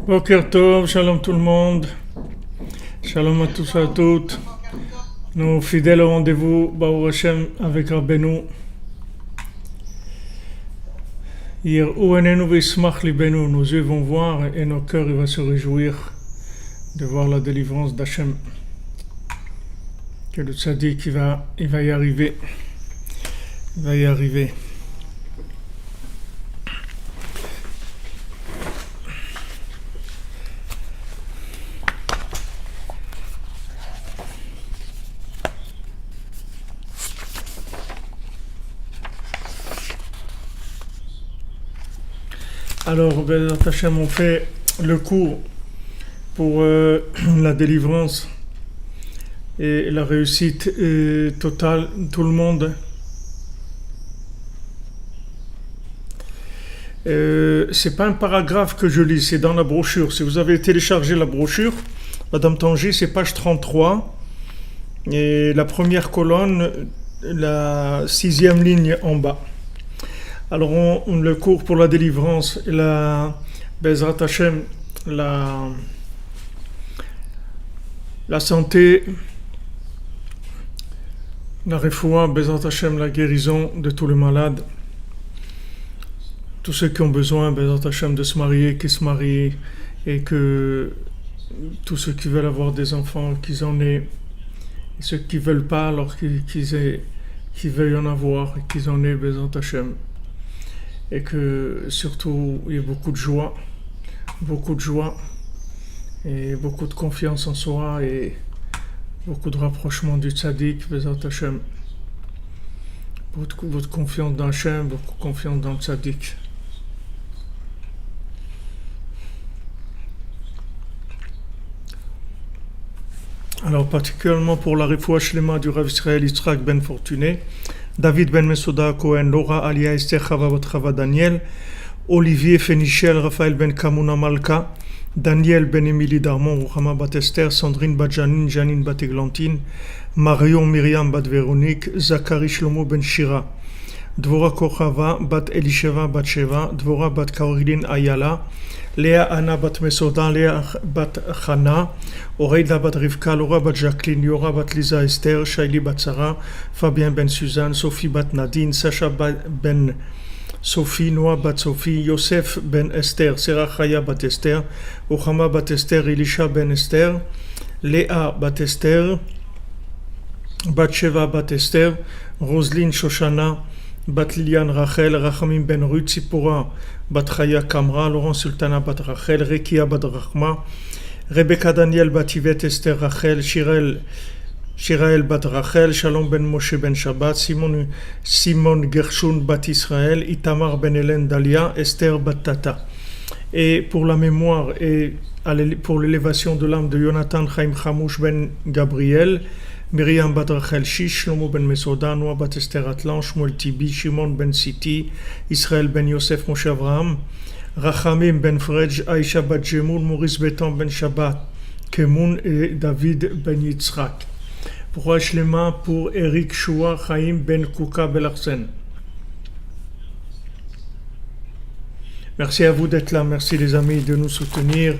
Boker Tov, shalom tout le monde, shalom à tous et à toutes, nos fidèles au rendez-vous, Baruch Hashem avec Rabbeinu. Yir'u enenu v'yismach libenu, nos yeux vont voir et nos cœurs il va se réjouir de voir la délivrance d'Hachem. Que le tzaddik il va y arriver, il va y arriver. Alors, Bezrat Hashem, on fait le cours pour la délivrance et la réussite totale, tout le monde. C'est pas un paragraphe que je lis, c'est dans la brochure. Si vous avez téléchargé la brochure, Madame Tangi, c'est page 33. Et la première colonne, la 6e ligne en bas. Alors, on le cours pour la délivrance, la Bezrat Hashem, la santé, la refoua, Bezrat Hashem, la guérison de tous les malades, tous ceux qui ont besoin, Bezrat Hashem, de se marier, qui se marient, et que tous ceux qui veulent avoir des enfants, qu'ils en aient, et ceux qui ne veulent pas, alors qu'ils veuillent en avoir, et qu'ils en aient, Bezrat Hashem. Et que surtout il y ait beaucoup de joie et beaucoup de confiance en soi et beaucoup de rapprochement du tzaddik, Bezrat Hashem. Beaucoup de confiance dans Hashem, beaucoup de confiance dans le tzaddik. Alors particulièrement pour la refoua shlema du Rav Israël Yitzhak ben Fortuné, David ben Mesoda Cohen, Laura Alia Esther Chava Bat Chava Daniel, Olivier Fénichel, Raphaël ben Kamuna Malka, Daniel ben Émilie Darmon, Ruchama Bat Esther, Sandrine Bat Janine, Janine Bat Eglantine, Marion Myriam Bat Véronique, Zachary Shlomo ben Shira, Dvora Kochava Bat Elisheva Bat Sheva, Dvora Bat Caroline Ayala, Léa Anna Bat Mesoda, Léa Bat Chana, Oreida Bat Rivka, Laura Bat Jacqueline, Yora Bat Lisa Esther, Shaili Bat Sarah, Fabien Ben Suzanne, Sophie Bat Nadine, Sacha Ben Sophie, Noah Bat Sophie, Yosef Ben Esther, Serah Chaya Bat Esther, Ochama Bat Esther, Elisha Ben Esther, Léa Bat Esther, Bat Sheva Bat Esther, Roselyne Shoshana, Bat Liliane Rachel, Rachamim Ben Ruth, Sipora Bat Chaya Kamra, Laurent Sultana Bat Rachel, Rekia Bat Rachma, Rebecca Daniel Bat Yvette Esther Rachel, Shirael Bat Rachel, Shalom Ben Moshe Ben Shabbat, Simon Gershon Bat Israël, Itamar Ben Hélène Dalia, Esther Bat Tata. Et pour la mémoire et pour l'élévation de l'âme de Jonathan Chaim Chamouch Ben Gabriel, Myriam Bat Rachel Shish, Shlomo Ben Mesoda, Noah Bat Esther Atlan, Shmuel Tibi, Shimon Ben Siti, Israël Ben Yosef Moshe Avraham, Rachamim Ben Frej, Aïcha Bat Jemoun, Maurice Betan Ben Shabbat, Kemoun et David Ben Yitzhak. Pour Shlema pour Eric Shua, Chaim Ben Kouka Belarsen. Merci à vous d'être là, merci les amis de nous soutenir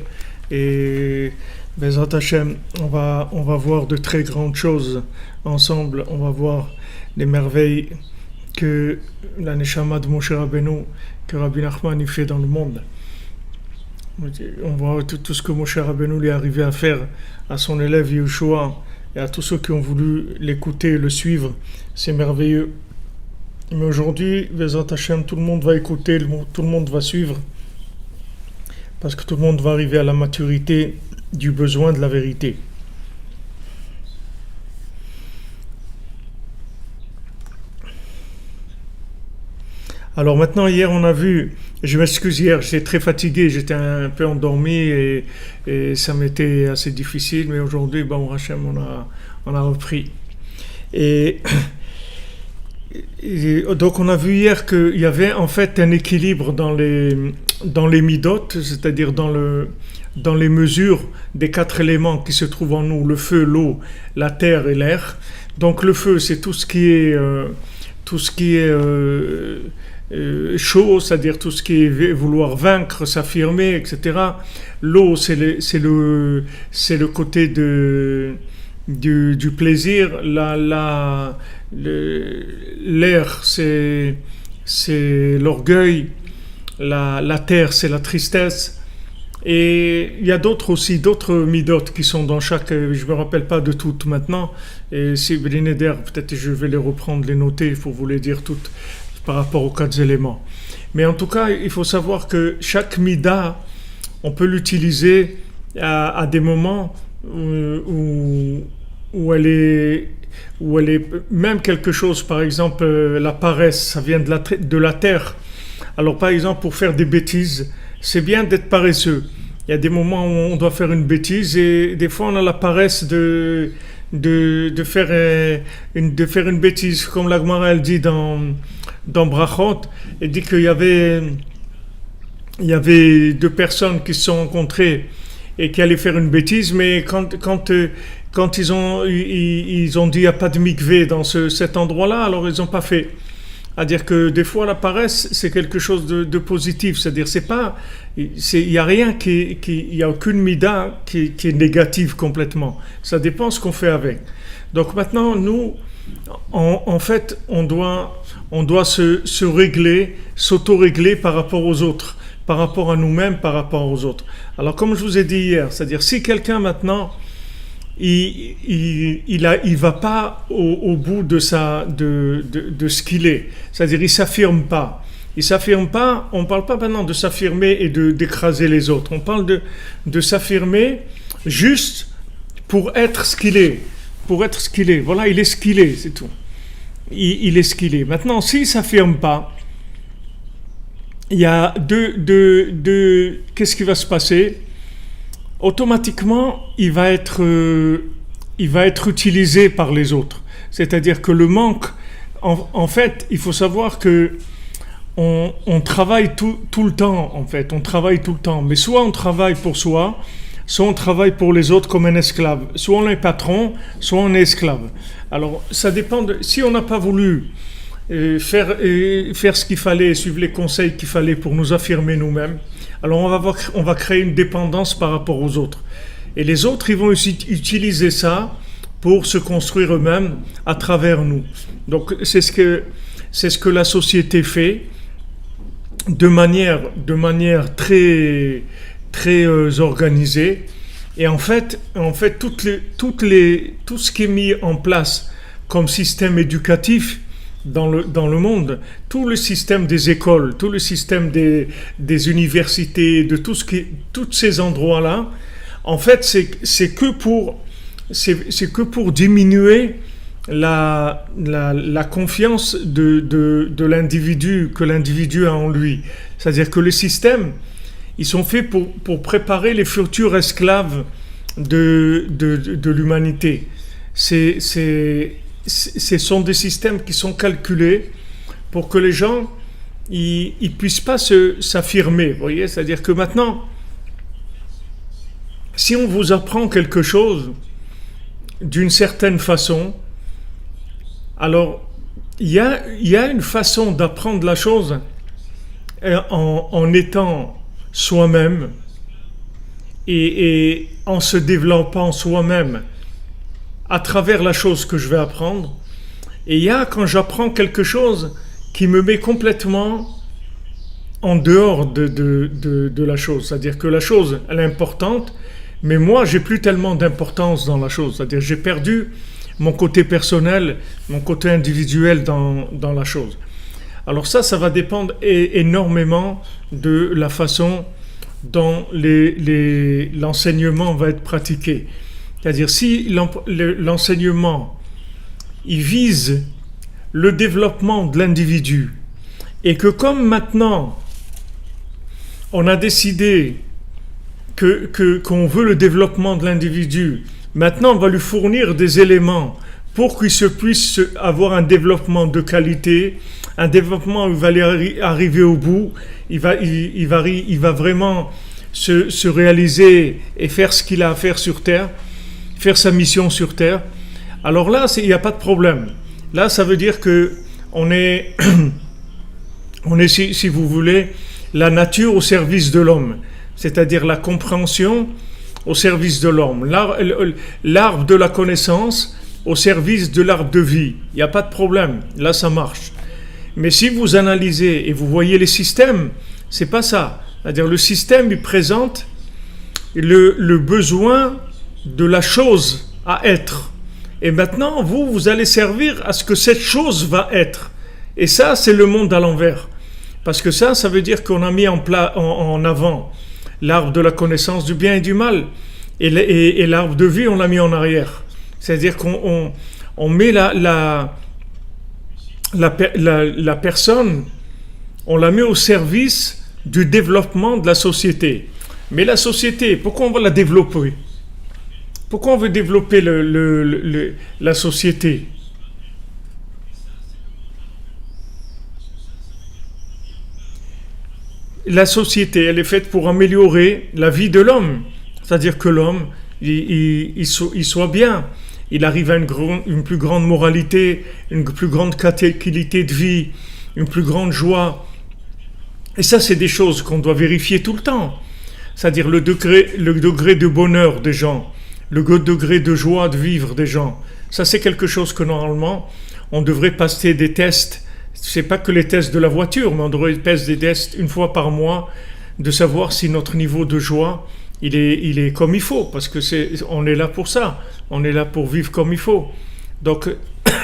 et Bezrat Hashem, on va voir de très grandes choses ensemble, on va voir les merveilles que la Neshama de Moshe Rabbeinu, que Rabbi Nachman y fait dans le monde. On voit tout ce que Moshe Rabbeinu lui est arrivé à faire à son élève Yehoshua et à tous ceux qui ont voulu l'écouter et le suivre, c'est merveilleux. Mais aujourd'hui, Bezrat Hashem, tout le monde va écouter, tout le monde va suivre, parce que tout le monde va arriver à la maturité du besoin de la vérité. Alors maintenant, hier on a vu, je m'excuse hier, j'étais très fatigué, j'étais un peu endormi et ça m'était assez difficile, mais aujourd'hui, bon, Hachem, on a repris. Et donc on a vu hier qu'il y avait en fait un équilibre dans les midot, c'est-à-dire dans les mesures des 4 éléments qui se trouvent en nous, le feu, l'eau, la terre et l'air. Donc le feu, c'est tout ce qui est chaud, c'est-à-dire tout ce qui est vouloir vaincre, s'affirmer, etc. L'eau, c'est le côté du plaisir. L'air, c'est l'orgueil. La terre, c'est la tristesse. Et il y a d'autres midotes qui sont dans chaque. Je me rappelle pas de toutes maintenant. Et si Blineder, peut-être je vais les reprendre, les noter pour vous les dire toutes par rapport aux 4 éléments. Mais en tout cas, il faut savoir que chaque mida, on peut l'utiliser à des moments où elle est même quelque chose. Par exemple, la paresse, ça vient de la terre. Alors par exemple, pour faire des bêtises, c'est bien d'être paresseux. Il y a des moments où on doit faire une bêtise et des fois on a la paresse de faire une bêtise. Comme la Gemara elle dit dans Brachot, elle dit qu'il y avait 2 personnes qui se sont rencontrées et qui allaient faire une bêtise, mais quand ils ont dit il n'y a pas de mikvé dans cet endroit-là, alors ils n'ont pas fait. C'est-à-dire que des fois la paresse c'est quelque chose de positif, c'est-à-dire il y a rien il y a aucune mida qui est négative complètement. Ça dépend ce qu'on fait avec. Donc maintenant nous en fait on doit se régler, s'auto-régler par rapport aux autres, par rapport à nous-mêmes, par rapport aux autres. Alors comme je vous ai dit hier, c'est-à-dire si quelqu'un maintenant il va pas au bout de ce qu'il est. C'est-à-dire, il s'affirme pas. On parle pas maintenant de s'affirmer et d'écraser les autres. On parle de s'affirmer juste pour être ce qu'il est. Voilà, il est ce qu'il est, c'est tout. Il est ce qu'il est. Maintenant, s'il s'affirme pas, il y a qu'est-ce qui va se passer? Automatiquement, il va être utilisé par les autres. C'est-à-dire que le manque, en fait, il faut savoir que on travaille tout le temps, en fait. On travaille tout le temps. Mais soit on travaille pour soi, soit on travaille pour les autres comme un esclave. Soit on est patron, soit on est esclave. Alors, ça dépend si on n'a pas voulu faire ce qu'il fallait, suivre les conseils qu'il fallait pour nous affirmer nous-mêmes, alors on va créer une dépendance par rapport aux autres. Et les autres, ils vont aussi utiliser ça pour se construire eux-mêmes à travers nous. Donc c'est ce que la société fait de manière très très organisée. Et en fait tout ce qui est mis en place comme système éducatif dans le monde, tout le système des écoles, tout le système des universités, de tous ces endroits-là, en fait, c'est que pour diminuer la confiance de l'individu, que l'individu a en lui. C'est-à-dire que les systèmes, ils sont faits pour préparer les futurs esclaves de l'humanité. Ce sont des systèmes qui sont calculés pour que les gens ils puissent pas s'affirmer, vous voyez, c'est-à-dire que maintenant si on vous apprend quelque chose d'une certaine façon, alors il y a une façon d'apprendre la chose en étant soi-même et en se développant soi-même à travers la chose que je vais apprendre. Et il y a quand j'apprends quelque chose qui me met complètement en dehors de la chose. C'est-à-dire que la chose, elle est importante, mais moi, j'ai plus tellement d'importance dans la chose. C'est-à-dire j'ai perdu mon côté personnel, mon côté individuel dans la chose. Alors ça va dépendre énormément de la façon dont l'enseignement va être pratiqué. C'est-à-dire si l'enseignement il vise le développement de l'individu et que comme maintenant on a décidé qu'on veut le développement de l'individu, maintenant on va lui fournir des éléments pour qu'il se puisse avoir un développement de qualité, un développement où il va arriver au bout, il va vraiment se réaliser et faire ce qu'il a à faire sur terre, faire sa mission sur terre. Alors là, il n'y a pas de problème. Là, ça veut dire que on est On est, si vous voulez, la nature au service de l'homme, c'est-à-dire la compréhension au service de l'homme, l'arbre de la connaissance au service de l'arbre de vie. Il n'y a pas de problème, là ça marche. Mais si vous analysez et vous voyez les systèmes, c'est pas ça. C'est-à-dire le système, il présente le besoin de la chose à être. Et maintenant, vous allez servir à ce que cette chose va être. Et ça, c'est le monde à l'envers. Parce que ça veut dire qu'on a mis en avant l'arbre de la connaissance du bien et du mal. Et l'arbre de vie, on l'a mis en arrière. C'est-à-dire qu'on met la personne, on la met au service du développement de la société. Mais la société, pourquoi on va la développer? Pourquoi on veut développer la société? La société, elle est faite pour améliorer la vie de l'homme. C'est-à-dire que l'homme, il soit bien. Il arrive à une plus grande moralité, une plus grande qualité de vie, une plus grande joie. Et ça, c'est des choses qu'on doit vérifier tout le temps. C'est-à-dire le degré de bonheur des gens, le degré de joie de vivre des gens. Ça, c'est quelque chose que normalement, on devrait passer des tests. C'est pas que les tests de la voiture, mais on devrait passer des tests une fois par mois de savoir si notre niveau de joie, il est comme il faut, parce que on est là pour ça. On est là pour vivre comme il faut. Donc,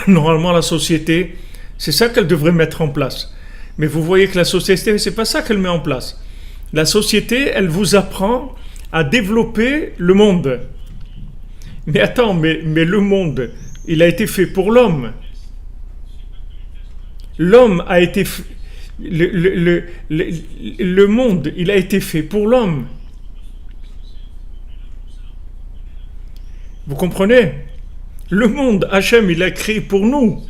normalement, la société, c'est ça qu'elle devrait mettre en place. Mais vous voyez que la société, c'est pas ça qu'elle met en place. La société, elle vous apprend à développer le monde. Mais attends, mais le monde, il a été fait pour l'homme. L'homme a été... Le monde, il a été fait pour l'homme. Vous comprenez? Le monde, Hachem, il l'a créé pour nous.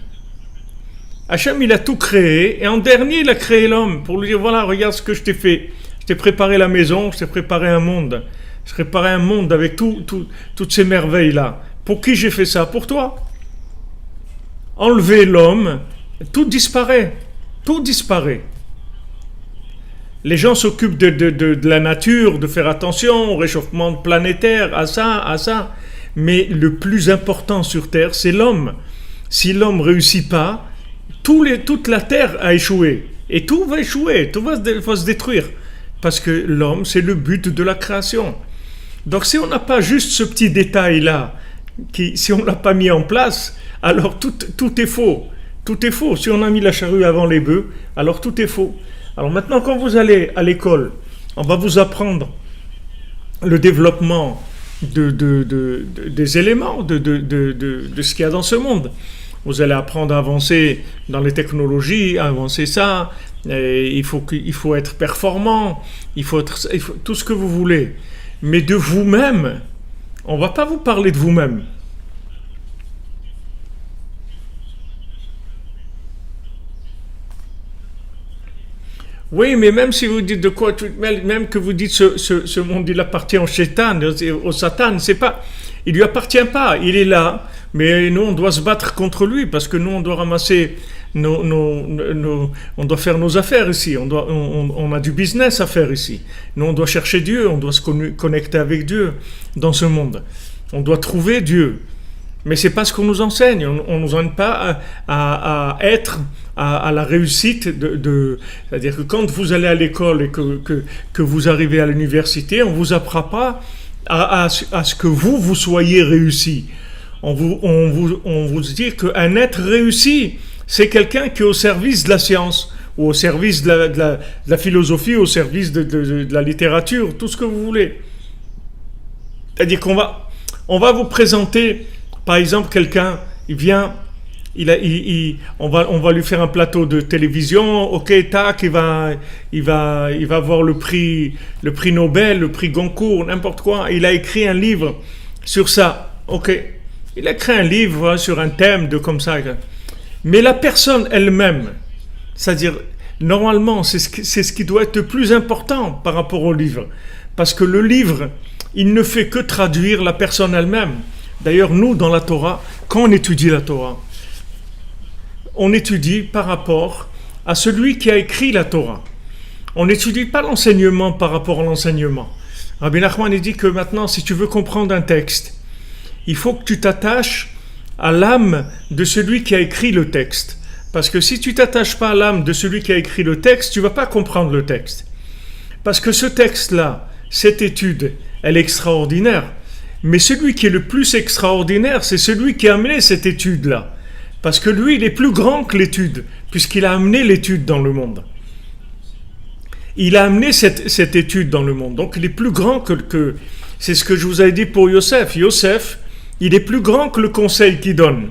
Hachem, il a tout créé, et en dernier, il a créé l'homme, pour lui dire, voilà, regarde ce que je t'ai fait. Je t'ai préparé la maison, je t'ai préparé un monde. Je t'ai préparé un monde avec toutes ces merveilles-là. Pour qui j'ai fait ça? Pour toi. Enlever l'homme, tout disparaît. Tout disparaît. Les gens s'occupent de la nature, de faire attention au réchauffement planétaire, à ça. Mais le plus important sur Terre, c'est l'homme. Si l'homme ne réussit pas, toute la Terre a échoué. Et tout va échouer, tout va se détruire. Parce que l'homme, c'est le but de la création. Donc si on n'a pas juste ce petit détail-là, si on ne l'a pas mis en place, alors tout est faux. Tout est faux. Si on a mis la charrue avant les bœufs, alors tout est faux. Alors maintenant, quand vous allez à l'école, on va vous apprendre le développement des éléments, de ce qu'il y a dans ce monde. Vous allez apprendre à avancer dans les technologies, à avancer ça. Il faut être performant, il faut tout ce que vous voulez. Mais de vous-même, on ne va pas vous parler de vous-même. Oui, mais même si vous dites de quoi, même que vous dites ce monde, il appartient au Shaitan, au Satan, c'est pas, il lui appartient pas, il est là, mais nous on doit se battre contre lui parce que nous on doit ramasser on doit faire nos affaires ici, on a du business à faire ici. Nous on doit chercher Dieu, on doit se connecter avec Dieu dans ce monde. On doit trouver Dieu. Mais c'est pas ce qu'on nous enseigne. On nous enseigne pas à être à la réussite c'est-à-dire que quand vous allez à l'école et que vous arrivez à l'université, on vous apprend pas à ce que vous soyez réussi. On vous dit qu'un être réussi, c'est quelqu'un qui est au service de la science, ou au service de la philosophie, au service de la littérature, tout ce que vous voulez. C'est-à-dire on va vous présenter, par exemple, quelqu'un, il vient, on va lui faire un plateau de télévision, ok, tac, il va avoir le prix Nobel, le prix Goncourt, n'importe quoi. Il a écrit un livre sur ça, ok. Il a écrit un livre sur un thème comme ça. Mais la personne elle-même, c'est-à-dire, normalement, c'est ce qui doit être le plus important par rapport au livre. Parce que le livre, il ne fait que traduire la personne elle-même. D'ailleurs, nous, dans la Torah, quand on étudie la Torah, on étudie par rapport à celui qui a écrit la Torah. On n'étudie pas l'enseignement par rapport à l'enseignement. Rabbi Nachman dit que maintenant, si tu veux comprendre un texte, il faut que tu t'attaches à l'âme de celui qui a écrit le texte. Parce que si tu t'attaches pas à l'âme de celui qui a écrit le texte, tu vas pas comprendre le texte. Parce que ce texte-là, cette étude, elle est extraordinaire. Mais celui qui est le plus extraordinaire, c'est celui qui a amené cette étude-là. Parce que lui, il est plus grand que l'étude, puisqu'il a amené l'étude dans le monde. Il a amené cette étude dans le monde. Donc il est plus grand que... C'est ce que je vous avais dit pour Yosef. Yosef, il est plus grand que le conseil qu'il donne.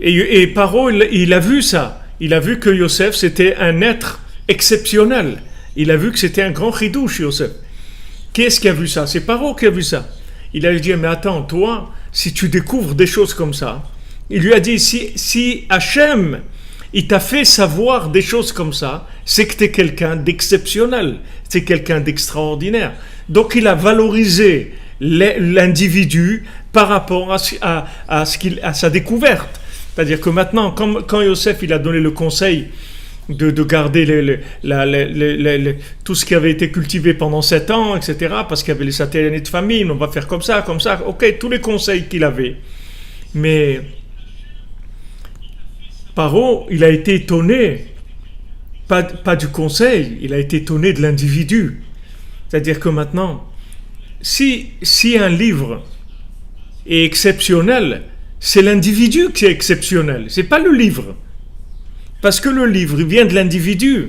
Et Paro, il a vu ça. Il a vu que Yosef, c'était un être exceptionnel. Il a vu que c'était un grand chidouche, Yosef. Qui est-ce qui a vu ça? C'est Paro qui a vu ça. Il a dit, mais attends, toi, si tu découvres des choses comme ça, il lui a dit, si Hachem, il t'a fait savoir des choses comme ça, c'est que tu es quelqu'un d'exceptionnel, c'est quelqu'un d'extraordinaire. Donc il a valorisé l'individu par rapport à sa découverte. C'est-à-dire que maintenant, quand Yosef il a donné le conseil de garder tout ce qui avait été cultivé pendant 7 ans, etc., parce qu'il y avait les années de famine, on va faire comme ça, ok, tous les conseils qu'il avait. Mais Paro, il a été étonné, pas du conseil, il a été étonné de l'individu. C'est-à-dire que maintenant, si un livre est exceptionnel, c'est l'individu qui est exceptionnel, c'est pas le livre. Parce que le livre, il vient de l'individu.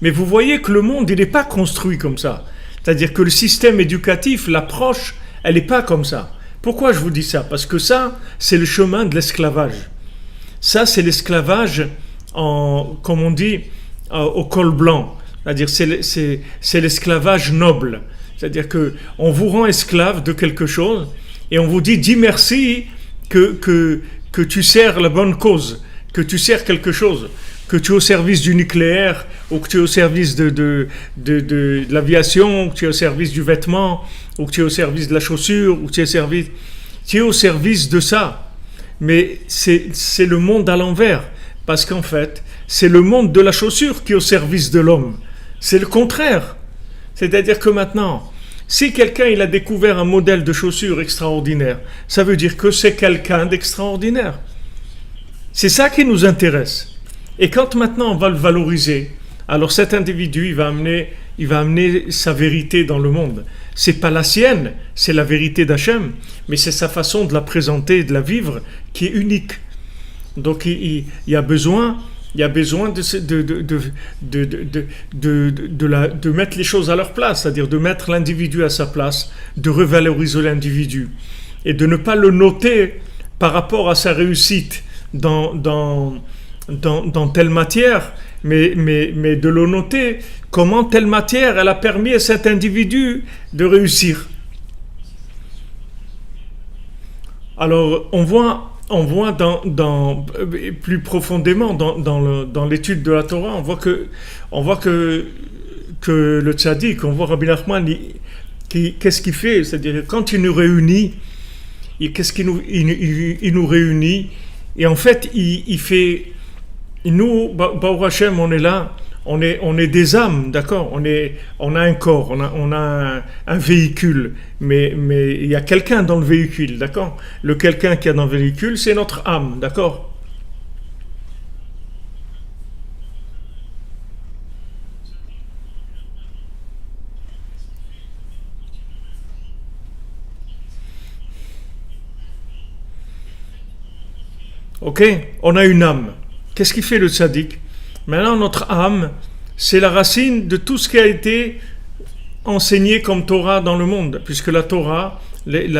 Mais vous voyez que le monde, il n'est pas construit comme ça. C'est-à-dire que le système éducatif, l'approche, elle n'est pas comme ça. Pourquoi je vous dis ça? Parce que ça, c'est le chemin de l'esclavage. Ça, c'est l'esclavage, comme on dit, au col blanc. C'est-à-dire c'est l'esclavage noble. C'est-à-dire qu'on vous rend esclave de quelque chose et on vous dit, dis merci que tu sers la bonne cause, que tu sers quelque chose, que tu es au service du nucléaire, ou que tu es au service de l'aviation, ou que tu es au service du vêtement, ou que tu es au service de la chaussure, ou que tu es au service de ça. Mais c'est le monde à l'envers, parce qu'en fait, c'est le monde de la chaussure qui est au service de l'homme. C'est le contraire. C'est-à-dire que maintenant, si quelqu'un il a découvert un modèle de chaussure extraordinaire, ça veut dire que c'est quelqu'un d'extraordinaire. C'est ça qui nous intéresse. Et quand maintenant on va le valoriser, alors cet individu, il va amener sa vérité dans le monde. C'est pas la sienne, c'est la vérité d'Hachem, mais c'est sa façon de la présenter, de la vivre, qui est unique. Donc il y a besoin de mettre les choses à leur place, c'est-à-dire de mettre l'individu à sa place, de revaloriser l'individu, et de ne pas le noter par rapport à sa réussite dans telle matière, mais de le noter comment telle matière elle a permis à cet individu de réussir. Alors on voit plus profondément dans l'étude de la Torah, on voit que le tzaddik, on voit Rabbi Nachman, qu'est-ce qu'il fait? C'est-à-dire quand il nous réunit, il nous réunit, et en fait il fait. Nous, Baruch Hashem, on est là, on est des âmes, d'accord? On a un corps, on a un véhicule, mais il y a quelqu'un dans le véhicule, d'accord? Le quelqu'un qui est dans le véhicule, c'est notre âme, d'accord? Ok? On a une âme. Qu'est-ce qui fait le tzaddik? Maintenant, notre âme, c'est la racine de tout ce qui a été enseigné comme Torah dans le monde, puisque la Torah, elle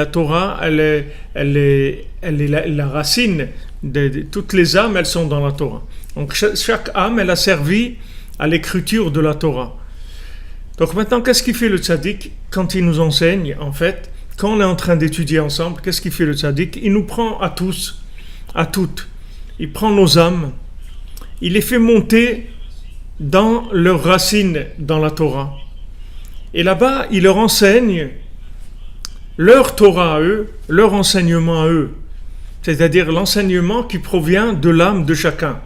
est la racine de toutes les âmes, elles sont dans la Torah. Donc chaque âme, elle a servi à l'écriture de la Torah. Donc maintenant, qu'est-ce qui fait le tzaddik quand il nous enseigne? En fait, quand on est en train d'étudier ensemble, qu'est-ce qui fait le tzaddik? Il nous prend à tous, à toutes. Il prend nos âmes, il les fait monter dans leurs racines dans la Torah. Et là-bas, il leur enseigne leur Torah à eux, leur enseignement à eux. C'est-à-dire l'enseignement qui provient de l'âme de chacun.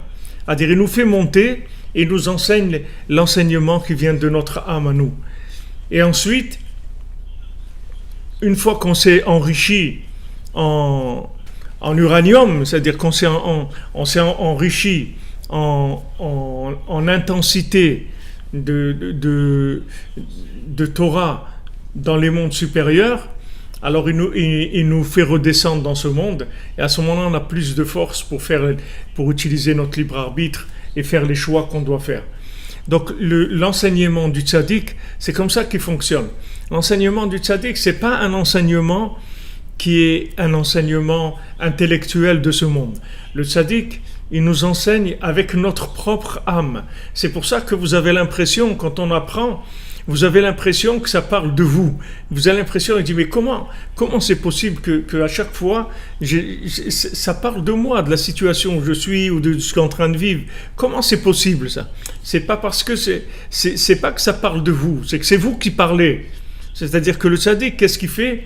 C'est-à-dire, il nous fait monter et il nous enseigne l'enseignement qui vient de notre âme à nous. Et ensuite, une fois qu'on s'est enrichi en uranium, c'est-à-dire qu'on s'est enrichi en intensité de Torah dans les mondes supérieurs, alors il nous fait redescendre dans ce monde, et à ce moment-là on a plus de force pour utiliser notre libre arbitre et faire les choix qu'on doit faire. Donc l'enseignement du tzaddik, c'est comme ça qu'il fonctionne. L'enseignement du tzaddik, c'est pas un enseignement qui est un enseignement intellectuel de ce monde. Le tzaddik, il nous enseigne avec notre propre âme. C'est pour ça que vous avez l'impression, quand on apprend, vous avez l'impression que ça parle de vous. Vous avez l'impression, il dit, mais comment c'est possible que à chaque fois, ça parle de moi, de la situation où je suis ou de ce que je suis en train de vivre. Comment c'est possible ça? C'est pas parce que c'est pas que ça parle de vous, c'est que c'est vous qui parlez. C'est-à-dire que le tzaddik, qu'est-ce qu'il fait?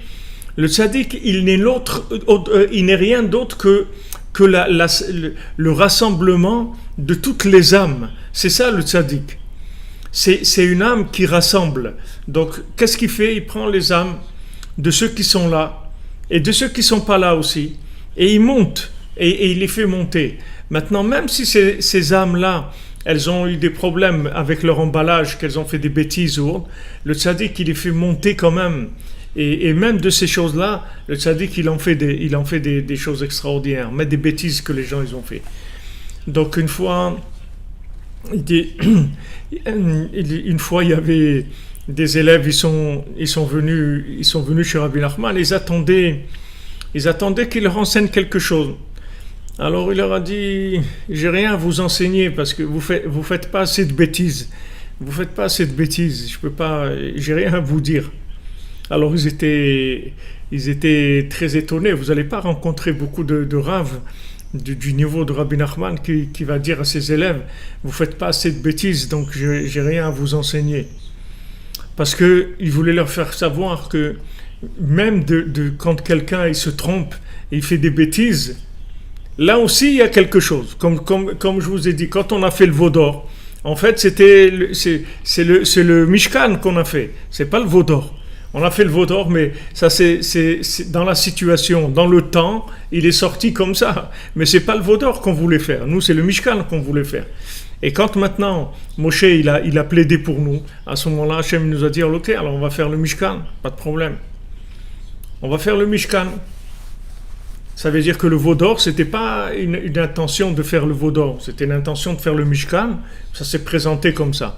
Le tzaddik, il n'est rien d'autre que le rassemblement de toutes les âmes. C'est ça le tzaddik. C'est une âme qui rassemble. Donc, qu'est-ce qu'il fait? Il prend les âmes de ceux qui sont là et de ceux qui ne sont pas là aussi. Et il monte et il les fait monter. Maintenant, même si ces âmes-là, elles ont eu des problèmes avec leur emballage, qu'elles ont fait des bêtises ou autre, le tzaddik, il les fait monter quand même. Et même de ces choses-là, le tzaddik, il en fait des choses extraordinaires, mais des bêtises que les gens ils ont fait. Donc une fois, il y avait des élèves, ils sont venus chez Rabbi Nachman, ils attendaient qu'il leur enseigne quelque chose. Alors il leur a dit, j'ai rien à vous enseigner parce que vous faites pas assez de bêtises. Vous faites pas assez de bêtises. J'ai rien à vous dire. Alors ils étaient très étonnés. Vous n'allez pas rencontrer beaucoup de raves du niveau de Rabbi Nachman qui va dire à ses élèves, vous faites pas assez de bêtises, donc j'ai rien à vous enseigner. Parce que il voulait leur faire savoir que même quand quelqu'un il se trompe et il fait des bêtises, là aussi il y a quelque chose. Comme je vous ai dit, quand on a fait le veau d'or, en fait c'est le Mishkan qu'on a fait, c'est pas le veau d'or. On a fait le veau d'or, mais ça c'est dans la situation, dans le temps, il est sorti comme ça. Mais c'est pas le veau d'or qu'on voulait faire. Nous, c'est le Mishkan qu'on voulait faire. Et quand maintenant Moshe il a plaidé pour nous, à ce moment-là, Hachem nous a dit, ok, alors on va faire le Mishkan, pas de problème. On va faire le Mishkan. Ça veut dire que le veau d'or, c'était pas une intention de faire le veau d'or, c'était une intention de faire le Mishkan. Ça s'est présenté comme ça.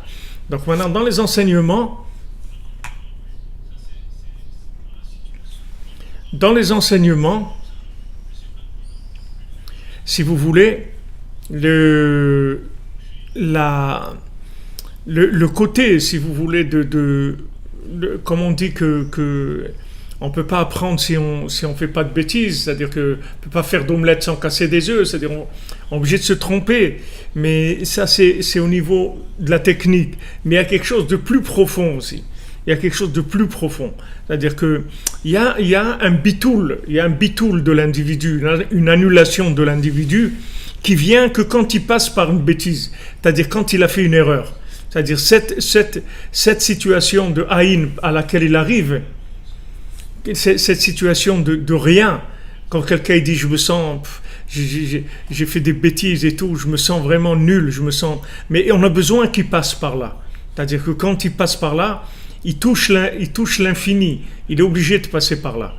Donc maintenant, dans les enseignements, si vous voulez, le côté, si vous voulez, comme on dit que on peut pas apprendre si on fait pas de bêtises, c'est-à-dire que on peut pas faire d'omelette sans casser des œufs, c'est-à-dire on est obligé de se tromper, mais ça c'est au niveau de la technique, mais il y a quelque chose de plus profond aussi. Il y a quelque chose de plus profond. C'est-à-dire qu'il y a un bitoul de l'individu, une annulation de l'individu qui vient que quand il passe par une bêtise, c'est-à-dire quand il a fait une erreur. C'est-à-dire cette situation de haïn à laquelle il arrive, cette situation de rien, quand quelqu'un dit je me sens, j'ai fait des bêtises et tout, je me sens vraiment nul, mais on a besoin qu'il passe par là. C'est-à-dire que quand il passe par là, il touche l'infini, il est obligé de passer par là.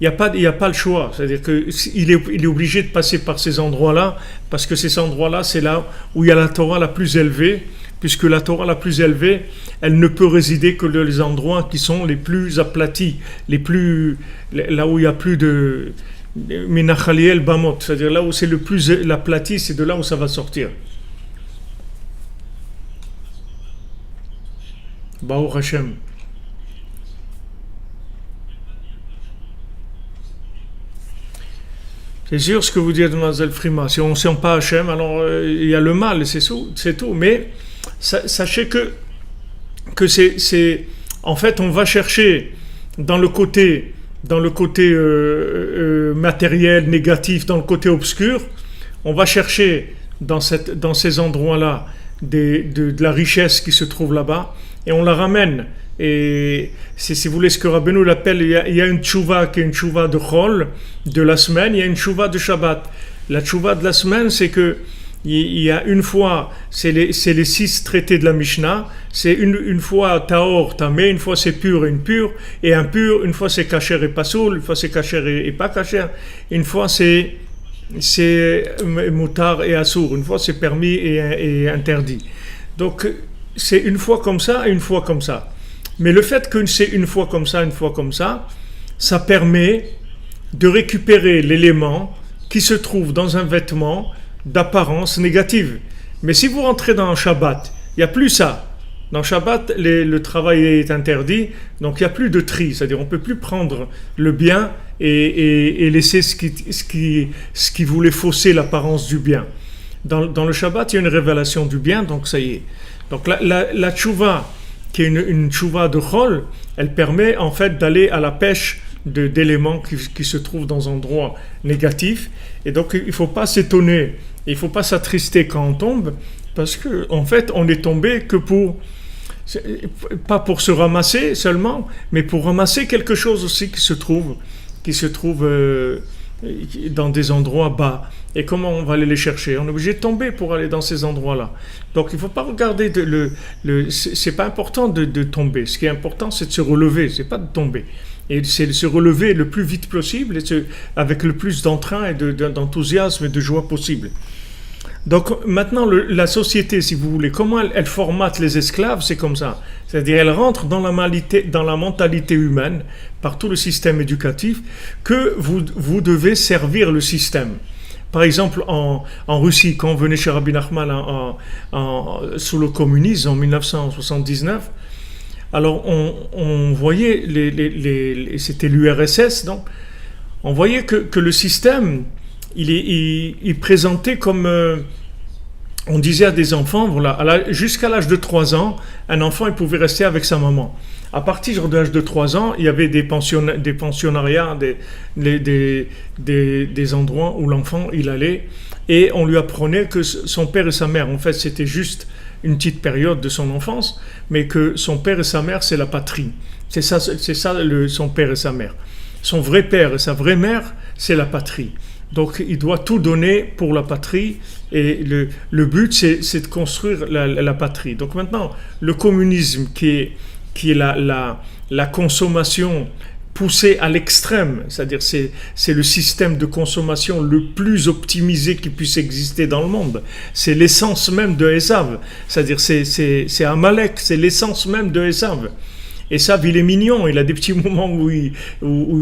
Il n'y a pas le choix, c'est-à-dire qu'il est obligé de passer par ces endroits-là, parce que ces endroits-là, c'est là où il y a la Torah la plus élevée, puisque la Torah la plus élevée, elle ne peut résider que dans les endroits qui sont les plus aplatis, là où il n'y a plus de Menachaliel Bamot, c'est-à-dire là où c'est le plus aplati, c'est de là où ça va sortir. Baruch Hashem. C'est sûr ce que vous dites, Mademoiselle Frima. Si on ne sent pas Hashem, alors il y a le mal, c'est tout. Mais sachez que c'est en fait, on va chercher dans le côté matériel, négatif, dans le côté obscur, on va chercher dans ces endroits-là de la richesse qui se trouve là-bas et on la ramène. Et c'est, si vous voulez, ce que Rabbeinu l'appelle, il y a une tchouva qui est une tchouva de Chol, de la semaine, il y a une tchouva de Shabbat. La tchouva de la semaine, c'est que il y a une fois, c'est les 6 traités de la Mishnah, c'est une fois Taor, Tamé, une fois c'est pur et impur, et impur, une fois c'est kasher et pasoul, une fois c'est kasher et pas kasher, une fois c'est moutar et assour, une fois c'est permis et interdit. Donc c'est une fois comme ça et une fois comme ça. Mais le fait que c'est une fois comme ça, ça permet de récupérer l'élément qui se trouve dans un vêtement d'apparence négative. Mais si vous rentrez dans un Shabbat, il n'y a plus ça. Dans Shabbat, le travail est interdit, donc il n'y a plus de tri, c'est-à-dire on ne peut plus prendre le bien et laisser ce qui voulait fausser l'apparence du bien. Dans le Shabbat, il y a une révélation du bien, donc ça y est. Donc la tchouva, qui est une tchouva de Chol, elle permet en fait d'aller à la pêche d'éléments qui se trouvent dans un endroit négatif. Et donc il ne faut pas s'étonner, il ne faut pas s'attrister quand on tombe, parce qu'en fait on est tombé que pas pour se ramasser seulement, mais pour ramasser quelque chose aussi qui se trouve dans des endroits bas. Et comment on va aller les chercher? On est obligé de tomber pour aller dans ces endroits-là. Donc il ne faut pas regarder, c'est pas important de tomber. Ce qui est important, c'est de se relever, c'est pas de tomber. Et c'est de se relever le plus vite possible, avec le plus d'entrain et d'enthousiasme et de joie possible. Donc maintenant, la société, si vous voulez, comment elle formate les esclaves, c'est comme ça. C'est-à-dire, elle rentre dans la mentalité humaine, par tout le système éducatif, que vous devez servir le système. Par exemple, en Russie, quand on venait chez Rabbi Nachman sous le communisme en 1979, alors on voyait, c'était l'URSS, donc on voyait que le système, il présentait comme, on disait à des enfants, voilà, jusqu'à l'âge de 3 ans, un enfant il pouvait rester avec sa maman. À partir de l'âge de 3 ans, il y avait des pensionnariats, des endroits où l'enfant il allait, et on lui apprenait que son père et sa mère, en fait, c'était juste une petite période de son enfance, mais que son père et sa mère, c'est la patrie. C'est ça son père et sa mère. Son vrai père et sa vraie mère, c'est la patrie. Donc, il doit tout donner pour la patrie, et le but, c'est de construire la patrie. Donc maintenant, le communisme qui est la consommation poussée à l'extrême, c'est-à-dire c'est le système de consommation le plus optimisé qui puisse exister dans le monde. C'est l'essence même de Esav, c'est-à-dire c'est Amalek, c'est l'essence même de Esav. Esav, il est mignon, il a des petits moments où il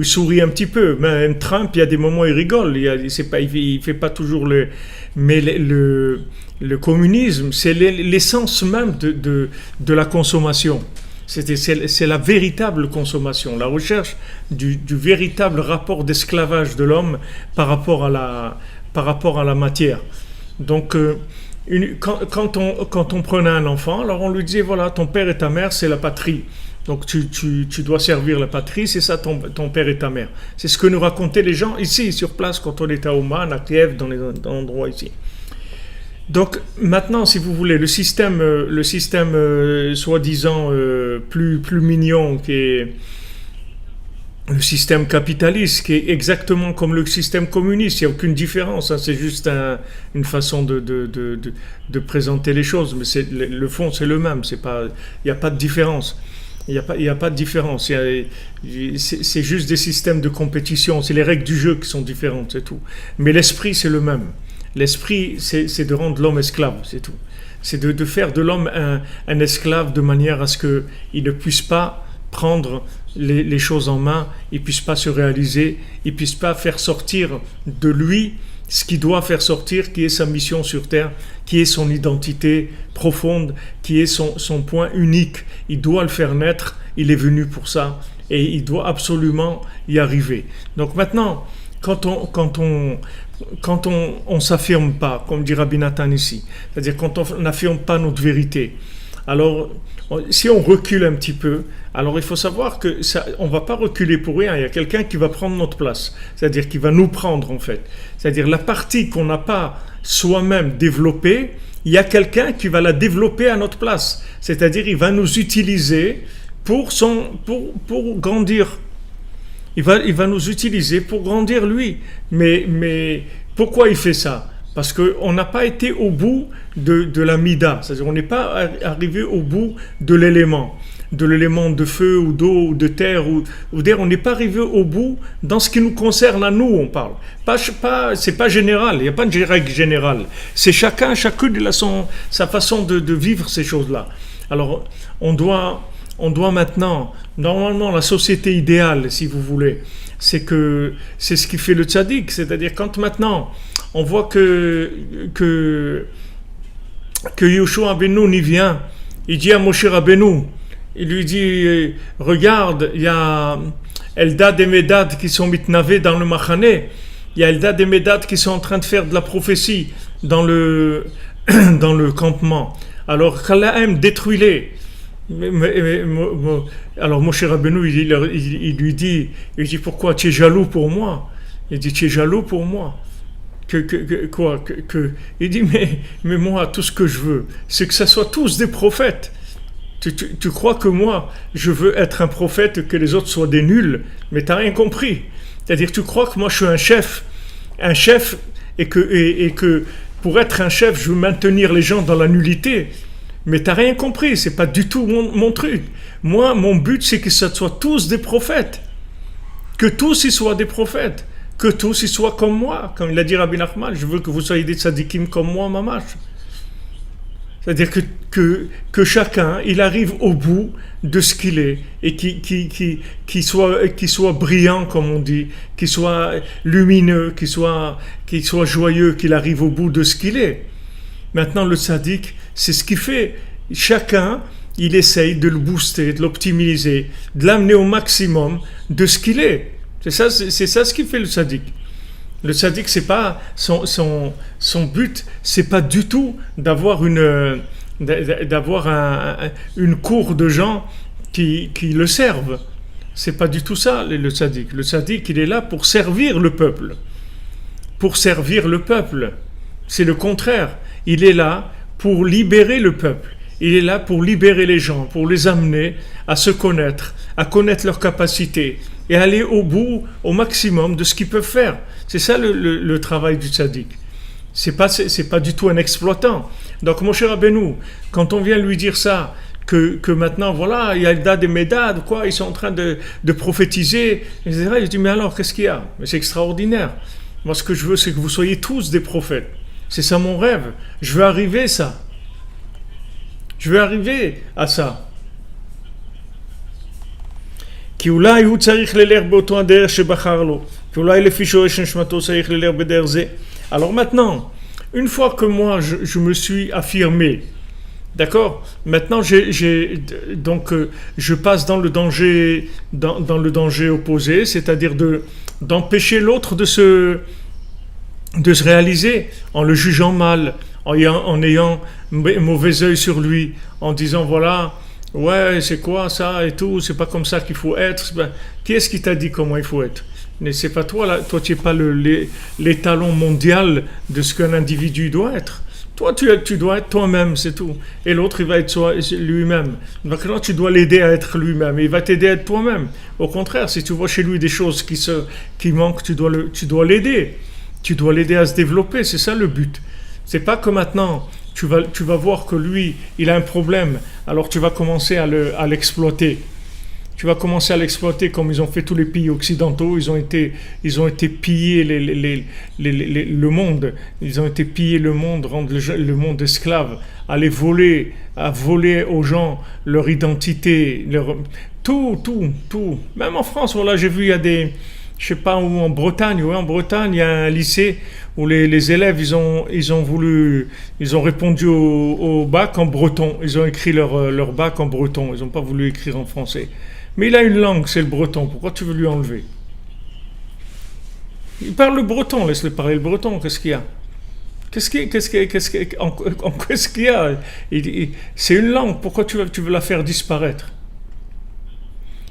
sourit un petit peu. Même Trump, il y a des moments où il rigole, il fait pas toujours mais le communisme, c'est l'essence même de la consommation. C'est la véritable consommation, la recherche du véritable rapport d'esclavage de l'homme par rapport à la matière. Donc, quand on prenait un enfant, alors on lui disait, voilà, ton père et ta mère, c'est la patrie. Donc tu dois servir la patrie, c'est ça ton père et ta mère. C'est ce que nous racontaient les gens ici, sur place, quand on était à Ouman, à Kiev, dans l'endroit ici. Donc maintenant, si vous voulez, le système soi-disant plus mignon, qui est le système capitaliste, qui est exactement comme le système communiste, il n'y a aucune différence, hein, c'est juste une façon de présenter les choses, mais le fond c'est le même, il n'y a pas de différence. Il n'y a pas de différence, c'est juste des systèmes de compétition, c'est les règles du jeu qui sont différentes, c'est tout. Mais l'esprit c'est le même. L'esprit, c'est de rendre l'homme esclave, c'est tout. C'est de faire de l'homme un esclave de manière à ce qu'il ne puisse pas prendre les choses en main, il ne puisse pas se réaliser, il ne puisse pas faire sortir de lui ce qu'il doit faire sortir, qui est sa mission sur Terre, qui est son identité profonde, qui est son point unique. Il doit le faire naître, il est venu pour ça, et il doit absolument y arriver. Donc maintenant, quand on s'affirme pas, comme dit Rabbi Nathan ici, c'est-à-dire quand on n'affirme pas notre vérité, Alors, si on recule un petit peu, alors il faut savoir que on ne va pas reculer pour rien. Il y a quelqu'un qui va prendre notre place, c'est-à-dire qui va nous prendre en fait. C'est-à-dire la partie qu'on n'a pas soi-même développée, il y a quelqu'un qui va la développer à notre place. C'est-à-dire il va nous utiliser pour grandir. Il va nous utiliser pour grandir lui. Mais pourquoi il fait ça? Parce qu'on n'a pas été au bout de la mida, c'est-à-dire on n'est pas arrivé au bout de l'élément de feu ou d'eau ou de terre ou d'air, on n'est pas arrivé au bout dans ce qui nous concerne à nous, on parle. C'est pas général, il n'y a pas de règle générale. C'est chacune il a sa façon de vivre ces choses-là. Alors on doit maintenant, normalement la société idéale, si vous voulez, c'est ce qui fait le tzaddik, c'est-à-dire quand maintenant on voit que Yoshua Rabbeinu y vient, il dit à Moshe Rabbeinu, il lui dit, regarde, il y a Eldad et Medad qui sont mitnavés dans le Machané, il y a Eldad et Medad qui sont en train de faire de la prophétie dans le campement. Alors Khalaem, détruis-les. Alors Moshe Rabbeinu, il lui dit, pourquoi tu es jaloux pour moi? Il dit, tu es jaloux pour moi? Il dit, mais moi, tout ce que je veux, c'est que ça soit tous des prophètes. Tu crois que moi, je veux être un prophète, que les autres soient des nuls, mais tu n'as rien compris. C'est-à-dire, tu crois que moi, je suis un chef, et que pour être un chef, je veux maintenir les gens dans la nullité. Mais tu n'as rien compris, c'est pas du tout mon truc. Moi, mon but, c'est que ce soit tous des prophètes. Que tous y soient des prophètes. Que tous y soient comme moi. Comme il a dit Rabbi Nachman, je veux que vous soyez des tzadikim comme moi, mamash. C'est-à-dire que chacun, il arrive au bout de ce qu'il est et qui soit brillant, comme on dit, qui soit lumineux, qui soit joyeux, qu'il arrive au bout de ce qu'il est. Maintenant, le tzaddik, c'est ce qu'il fait. Chacun, il essaye de le booster, de l'optimiser, de l'amener au maximum de ce qu'il est. C'est ça ce qui fait le tzaddik. Le tzaddik, c'est pas son but, c'est pas du tout d'avoir une cour de gens qui le servent. C'est pas du tout ça le tzaddik. Le tzaddik, il est là pour servir le peuple. Pour servir le peuple. C'est le contraire. Il est là pour libérer le peuple. Il est là pour libérer les gens, pour les amener à se connaître, à connaître leurs capacités et aller au bout, au maximum de ce qu'ils peuvent faire. C'est ça le travail du tzaddik. C'est pas du tout un exploitant. Donc Moshe Rabbeinu, quand on vient lui dire ça, que maintenant, voilà, il y a Eldad et Medad, quoi, ils sont en train de prophétiser, etc. Il dit, mais alors, qu'est-ce qu'il y a? Mais c'est extraordinaire. Moi, ce que je veux, c'est que vous soyez tous des prophètes. C'est ça mon rêve. Je veux arriver ça. Je veux arriver à ça. Alors maintenant, une fois que moi je me suis affirmé, d'accord, maintenant je passe dans le danger, dans le danger opposé, c'est-à-dire d'empêcher l'autre de se réaliser en le jugeant mal, en ayant mauvais œil sur lui, en disant voilà, ouais, c'est quoi ça et tout, c'est pas comme ça qu'il faut être. Qui est-ce qui t'a dit comment il faut être? Mais c'est pas toi, là, toi tu n'es pas l'étalon mondial de ce qu'un individu doit être. Toi tu dois être toi-même, c'est tout. Et l'autre il va être lui-même. Donc là tu dois l'aider à être lui-même, et il va t'aider à être toi-même. Au contraire, si tu vois chez lui des choses qui manquent, tu dois l'aider. Tu dois l'aider à se développer, c'est ça le but. C'est pas que maintenant, tu vas voir que lui, il a un problème, alors tu vas commencer à l'exploiter. Tu vas commencer à l'exploiter comme ils ont fait tous les pays occidentaux. Ils ont été piller le monde. Ils ont été piller le monde, rendre le monde esclave, à voler aux gens leur identité, tout. Même en France, voilà, j'ai vu, il y a des... Je sais pas où, en Bretagne, il y a un lycée où les élèves, ils ont répondu au bac en breton. Ils ont écrit leur bac en breton. Ils n'ont pas voulu écrire en français. Mais il a une langue, c'est le breton. Pourquoi tu veux lui enlever? Il parle le breton, laisse-le parler le breton. Qu'est-ce qu'il y a? Qu'est-ce qu'il y a? C'est une langue, pourquoi tu veux la faire disparaître?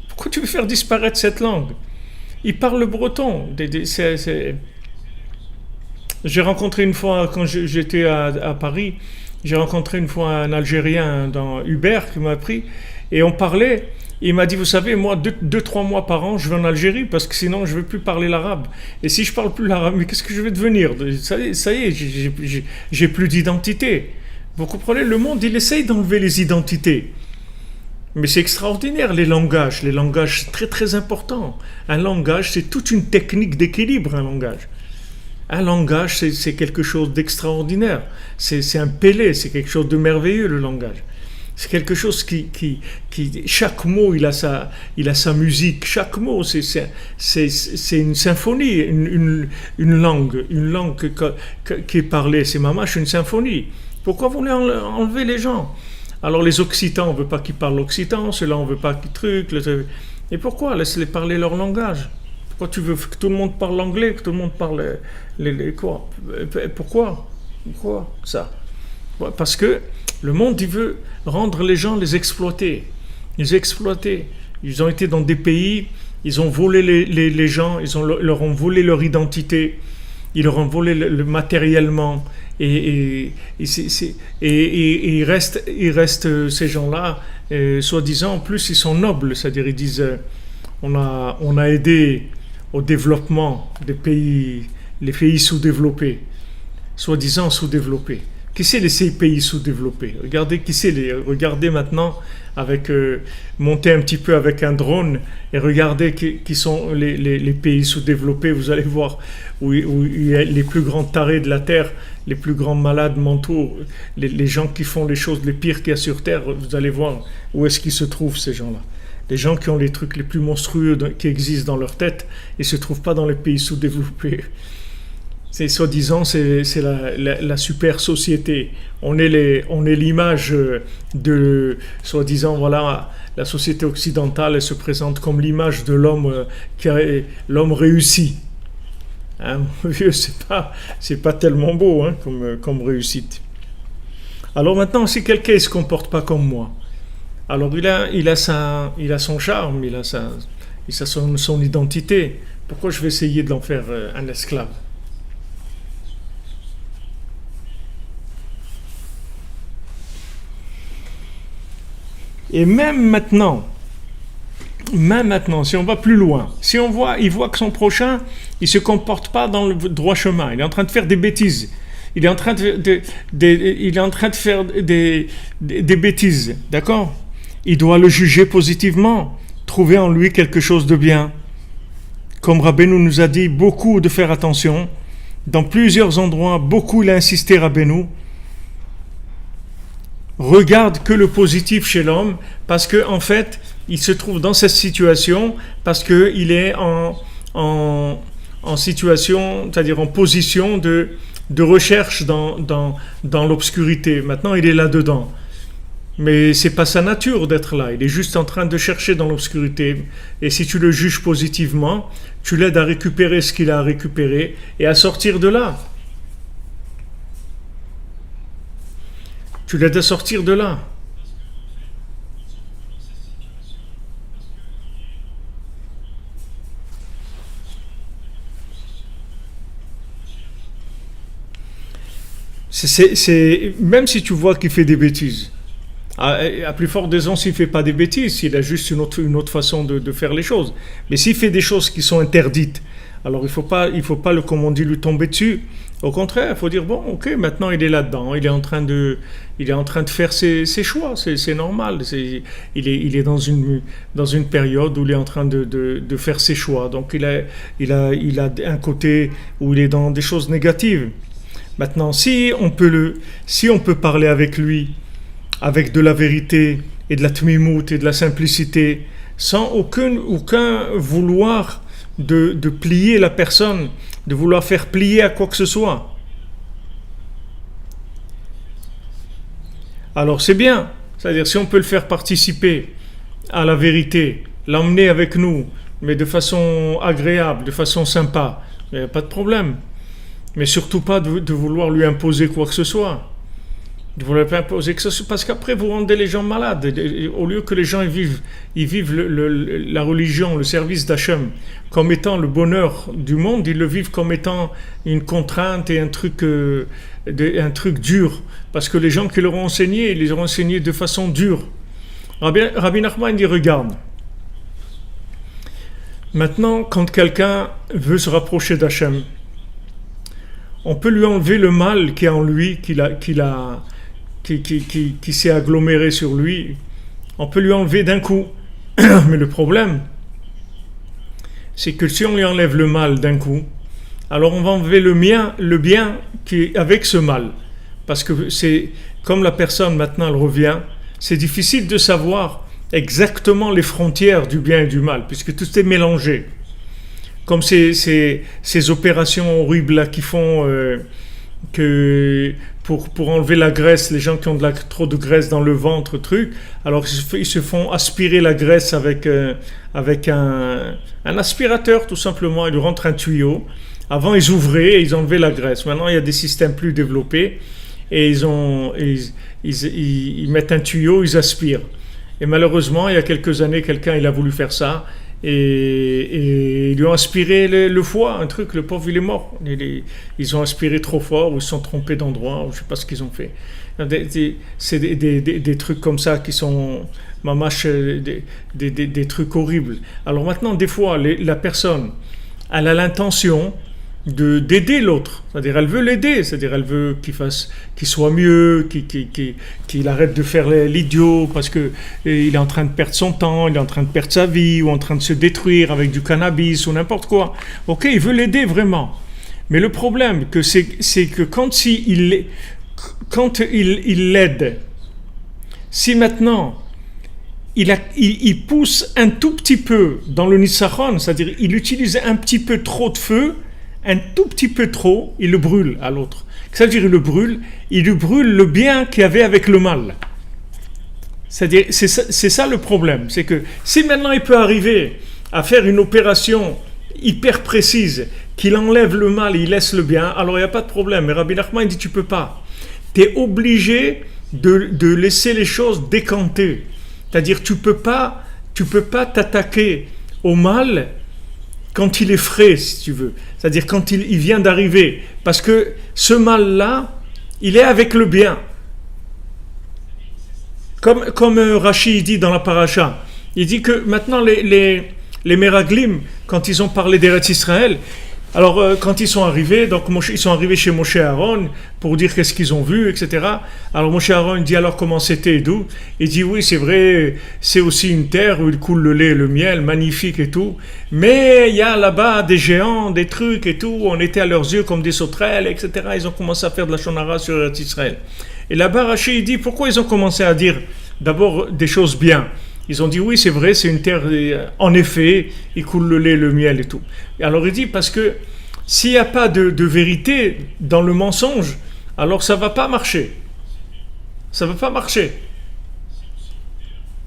Pourquoi tu veux faire disparaître cette langue? Il parle le breton. J'ai rencontré une fois, quand j'étais à Paris, j'ai rencontré une fois un Algérien dans Uber qui m'a pris, et on parlait. Il m'a dit, vous savez, moi, 3 mois par an, je vais en Algérie, parce que sinon, je ne vais plus parler l'arabe. Et si je parle plus l'arabe, mais qu'est-ce que je vais devenir? Ça y est, j'ai plus d'identité. Vous comprenez? Le monde, il essaye d'enlever les identités. Mais c'est extraordinaire, les langages. Les langages, c'est très très important. Un langage, c'est toute une technique d'équilibre, un langage. Un langage, c'est quelque chose d'extraordinaire. C'est un Pélé, c'est quelque chose de merveilleux, le langage. C'est quelque chose qui chaque mot, il a sa musique. Chaque mot, c'est une symphonie, une langue qui est parlée. C'est mamache, une symphonie. Pourquoi vous voulez enlever les gens? Alors les Occitans, on ne veut pas qu'ils parlent occitan, ceux-là, on ne veut pas qu'ils truquent. Et pourquoi? Laisse-les parler leur langage. Pourquoi tu veux que tout le monde parle anglais, que tout le monde parle quoi? Pourquoi ça? Parce que le monde, il veut rendre les gens, les exploiter. Les exploiter. Ils ont été dans des pays, ils ont volé les gens, leur ont volé leur identité, ils leur ont volé le matériellement. Et il reste ces gens-là, soi-disant, en plus ils sont nobles, c'est-à-dire ils disent on a aidé au développement des pays, les pays sous-développés, soi-disant sous-développés. Qui c'est ces pays sous-développés? Regardez maintenant avec montez un petit peu avec un drone et regardez qui sont les pays sous-développés. Vous allez voir où il y a les plus grands tarés de la terre, les plus grands malades mentaux, les gens qui font les choses les pires qu'il y a sur terre. Vous allez voir où est-ce qu'ils se trouvent, ces gens-là. Les gens qui ont les trucs les plus monstrueux qui existent dans leur tête, ils ne se trouvent pas dans les pays sous-développés. C'est soi-disant, c'est la super société. On est l'image de, soi-disant, voilà, la société occidentale, elle se présente comme l'image de l'homme l'homme réussi. Hein, c'est pas tellement beau, hein, comme réussite. Alors maintenant, si quelqu'un ne se comporte pas comme moi, alors il a son charme, il a son identité. Pourquoi je vais essayer de l'en faire un esclave? Et même maintenant, si on va plus loin, si il voit que son prochain, il se comporte pas dans le droit chemin, il est en train de faire des bêtises, il est en train de faire des bêtises, d'accord? Il doit le juger positivement, trouver en lui quelque chose de bien. Comme Rabbeinu nous a dit beaucoup de faire attention, dans plusieurs endroits, beaucoup il a insisté Rabbeinu. Regarde que le positif chez l'homme, parce que en fait, il se trouve dans cette situation parce que il est en situation, c'est-à-dire en position de recherche dans l'obscurité. Maintenant, il est là-dedans. Mais c'est pas sa nature d'être là. Il est juste en train de chercher dans l'obscurité. Et si tu le juges positivement, tu l'aides à récupérer ce qu'il a à récupérer et à sortir de là. Tu l'aides à sortir de là. Même si tu vois qu'il fait des bêtises, à plus forte raison s'il ne fait pas des bêtises, s'il a juste une autre façon de faire les choses. Mais s'il fait des choses qui sont interdites, alors il faut pas comme on dit, lui tomber dessus. Au contraire, il faut dire, bon, ok, maintenant il est là-dedans, il est en train de faire ses choix, c'est normal. Il est dans une période où il est en train de faire ses choix. Donc il a un côté où il est dans des choses négatives. Maintenant, si on peut parler avec lui, avec de la vérité et de la tmimout et de la simplicité, sans aucun vouloir de plier la personne, de vouloir faire plier à quoi que ce soit. Alors c'est bien, c'est-à-dire si on peut le faire participer à la vérité, l'emmener avec nous, mais de façon agréable, de façon sympa, il n'y a pas de problème. Mais surtout pas de vouloir lui imposer quoi que ce soit. De vouloir pas imposer que ce soit, parce qu'après vous rendez les gens malades. Au lieu que les gens ils vivent la religion, le service d'Hachem comme étant le bonheur du monde, ils le vivent comme étant une contrainte et un truc dur. Parce que les gens qui leur ont enseigné, ils les ont enseigné de façon dure. Rabbi Nachman dit, regarde, maintenant quand quelqu'un veut se rapprocher d'Hachem, on peut lui enlever le mal qui est en lui, qui s'est aggloméré sur lui. On peut lui enlever d'un coup. Mais le problème, c'est que si on lui enlève le mal d'un coup, alors on va enlever le bien qui est avec ce mal. Parce que c'est comme la personne maintenant elle revient, c'est difficile de savoir exactement les frontières du bien et du mal, puisque tout est mélangé. Comme ces opérations horribles là qui font que pour enlever la graisse, les gens qui ont trop de graisse dans le ventre, alors ils se font aspirer la graisse avec un aspirateur tout simplement, ils lui rentrent un tuyau. Avant ils ouvraient et ils enlevaient la graisse. Maintenant il y a des systèmes plus développés et ils mettent un tuyau, ils aspirent. Et malheureusement il y a quelques années quelqu'un il a voulu faire ça. Et ils lui ont aspiré le foie, un truc, le pauvre il est mort. Ils ont aspiré trop fort, ou ils se sont trompés d'endroit, ou je ne sais pas ce qu'ils ont fait. C'est des trucs comme ça qui sont mamache, des trucs horribles. Alors maintenant, des fois, la personne, elle a l'intention d'aider l'autre, c'est-à-dire elle veut l'aider, c'est-à-dire elle veut qu'il soit mieux, qu'il arrête de faire l'idiot parce que il est en train de perdre son temps, il est en train de perdre sa vie ou en train de se détruire avec du cannabis ou n'importe quoi. Ok, il veut l'aider vraiment, mais le problème c'est que quand il l'aide, si maintenant il pousse un tout petit peu dans le Nisachon, c'est-à-dire il utilise un petit peu trop de feu, un tout petit peu trop, il le brûle à l'autre. Ça veut dire il lui brûle le bien qu'il y avait avec le mal. C'est-à-dire, c'est ça le problème. C'est que si maintenant il peut arriver à faire une opération hyper précise, qu'il enlève le mal et il laisse le bien, alors il n'y a pas de problème. Mais Rabbi Nachman dit tu peux pas. Tu es obligé de laisser les choses décanter. C'est-à-dire tu peux pas t'attaquer au mal quand il est frais, si tu veux. C'est-à-dire quand il vient d'arriver. Parce que ce mal-là, il est avec le bien. Comme Rashi dit dans la paracha, il dit que maintenant les Meraglim, quand ils ont parlé d'Eretz Israël, alors quand ils sont arrivés, donc ils sont arrivés chez Moshe Aaron pour dire qu'est-ce qu'ils ont vu, etc. Alors Moshe Aaron dit alors comment c'était et d'où. Il dit oui c'est vrai, c'est aussi une terre où il coule le lait et le miel, magnifique et tout. Mais il y a là-bas des géants, des trucs et tout. On était à leurs yeux comme des sauterelles, etc. Ils ont commencé à faire de la shonara sur Eretz Israël. Et là-bas Rashi il dit pourquoi ils ont commencé à dire d'abord des choses bien. Ils ont dit oui c'est vrai, c'est une terre, en effet, il coule le lait, le miel et tout. Alors il dit parce que s'il n'y a pas de vérité dans le mensonge, alors ça ne va pas marcher. Ça ne va pas marcher.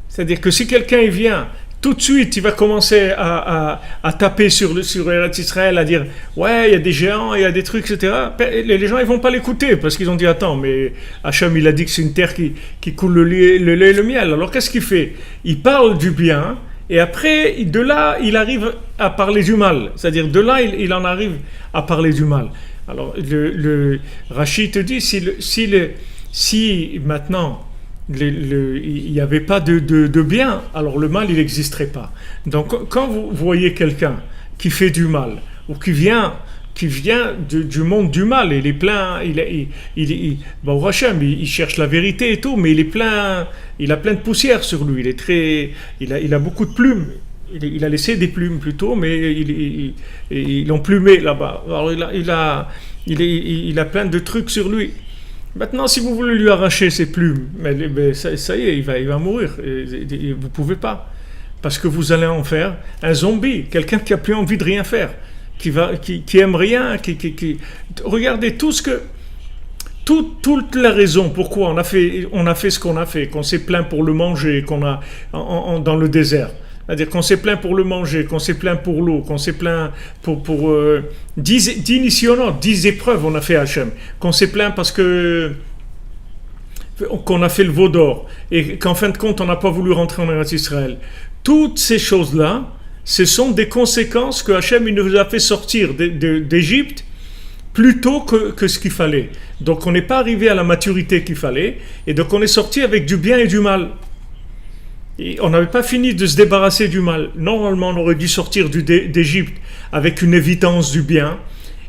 C'est-à-dire que si quelqu'un il vient, tout de suite il va commencer à taper sur Eretz Israël, à dire ouais il y a des géants, il y a des trucs, etc. Les gens ils vont pas l'écouter parce qu'ils ont dit attends mais Hachem il a dit que c'est une terre qui coule le lait et le miel. Alors qu'est-ce qu'il fait? Il parle du bien et après de là il arrive à parler du mal. C'est-à-dire de là il en arrive à parler du mal. Alors le Rashi te dit si maintenant il n'y avait pas de bien, alors le mal il n'existerait pas. Donc quand vous voyez quelqu'un qui fait du mal ou qui vient du monde du mal, il est plein, bon Hachem, il cherche la vérité et tout, mais il a plein de poussière sur lui, il a beaucoup de plumes. Il a laissé des plumes plutôt, mais ils l'ont plumé là-bas. Alors il a plein de trucs sur lui. Maintenant, si vous voulez lui arracher ses plumes, mais ça y est, il va mourir. Et vous ne pouvez pas. Parce que vous allez en faire un zombie, quelqu'un qui n'a plus envie de rien faire, qui aime rien, regardez toute la raison pourquoi on a fait ce qu'on a fait, qu'on s'est plaint pour le manger, qu'on a dans le désert. C'est-à-dire qu'on s'est plaint pour le manger, qu'on s'est plaint pour l'eau, qu'on s'est plaint pour 10 épreuves on a fait à Hachem, qu'on s'est plaint parce que qu'on a fait le veau d'or et qu'en fin de compte on n'a pas voulu rentrer en Eretz Israël. Toutes ces choses-là, ce sont des conséquences que Hachem il nous a fait sortir d'Égypte plus tôt que ce qu'il fallait. Donc on n'est pas arrivé à la maturité qu'il fallait et donc on est sorti avec du bien et du mal. Et on n'avait pas fini de se débarrasser du mal. Normalement on aurait dû sortir d'Égypte avec une évidence du bien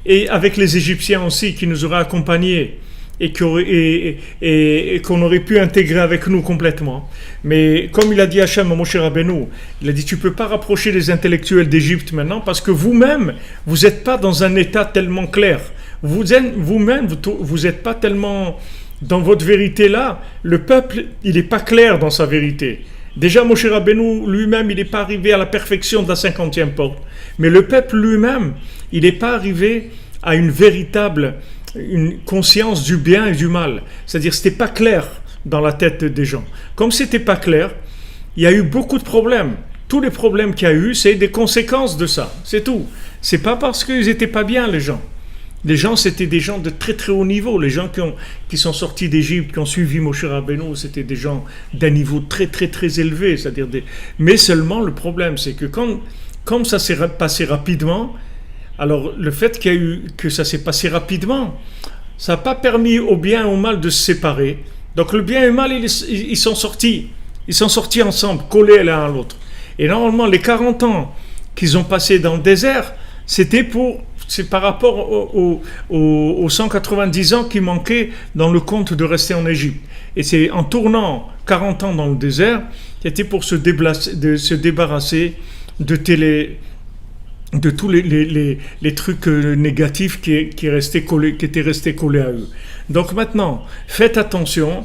et avec les Égyptiens aussi qui nous auraient accompagnés et qu'on aurait pu intégrer avec nous complètement. Mais comme il a dit Hachem à Moshe Rabbeinu, il a dit tu ne peux pas rapprocher les intellectuels d'Égypte maintenant parce que vous-même, vous n'êtes pas dans un état tellement clair. Vous-même, vous n'êtes pas tellement dans votre vérité là. Le peuple, il n'est pas clair dans sa vérité. Déjà Moshe Rabbeinu lui-même, il n'est pas arrivé à la perfection de la 50e porte. Mais le peuple lui-même, il n'est pas arrivé à une conscience du bien et du mal. C'est-à-dire, c'était pas clair dans la tête des gens. Comme c'était pas clair, il y a eu beaucoup de problèmes. Tous les problèmes qu'il y a eu, c'est des conséquences de ça. C'est tout. C'est pas parce qu'ils étaient pas bien, les gens. Les gens, c'était des gens de très très haut niveau. Les gens qui sont sortis d'Égypte, qui ont suivi Moshe Rabbeinu, c'était des gens d'un niveau très très très élevé. C'est-à-dire mais seulement le problème, c'est que comme ça s'est passé rapidement, alors le fait que ça s'est passé rapidement, ça n'a pas permis au bien et au mal de se séparer. Donc le bien et le mal, ils sont sortis ensemble, collés l'un à l'autre. Et normalement, les 40 ans qu'ils ont passés dans le désert, c'est par rapport aux 190 ans qui manquaient dans le compte de rester en Égypte. Et c'est en tournant 40 ans dans le désert, c'était pour se débarrasser de tous les trucs négatifs qui étaient restés collés à eux. Donc maintenant, faites attention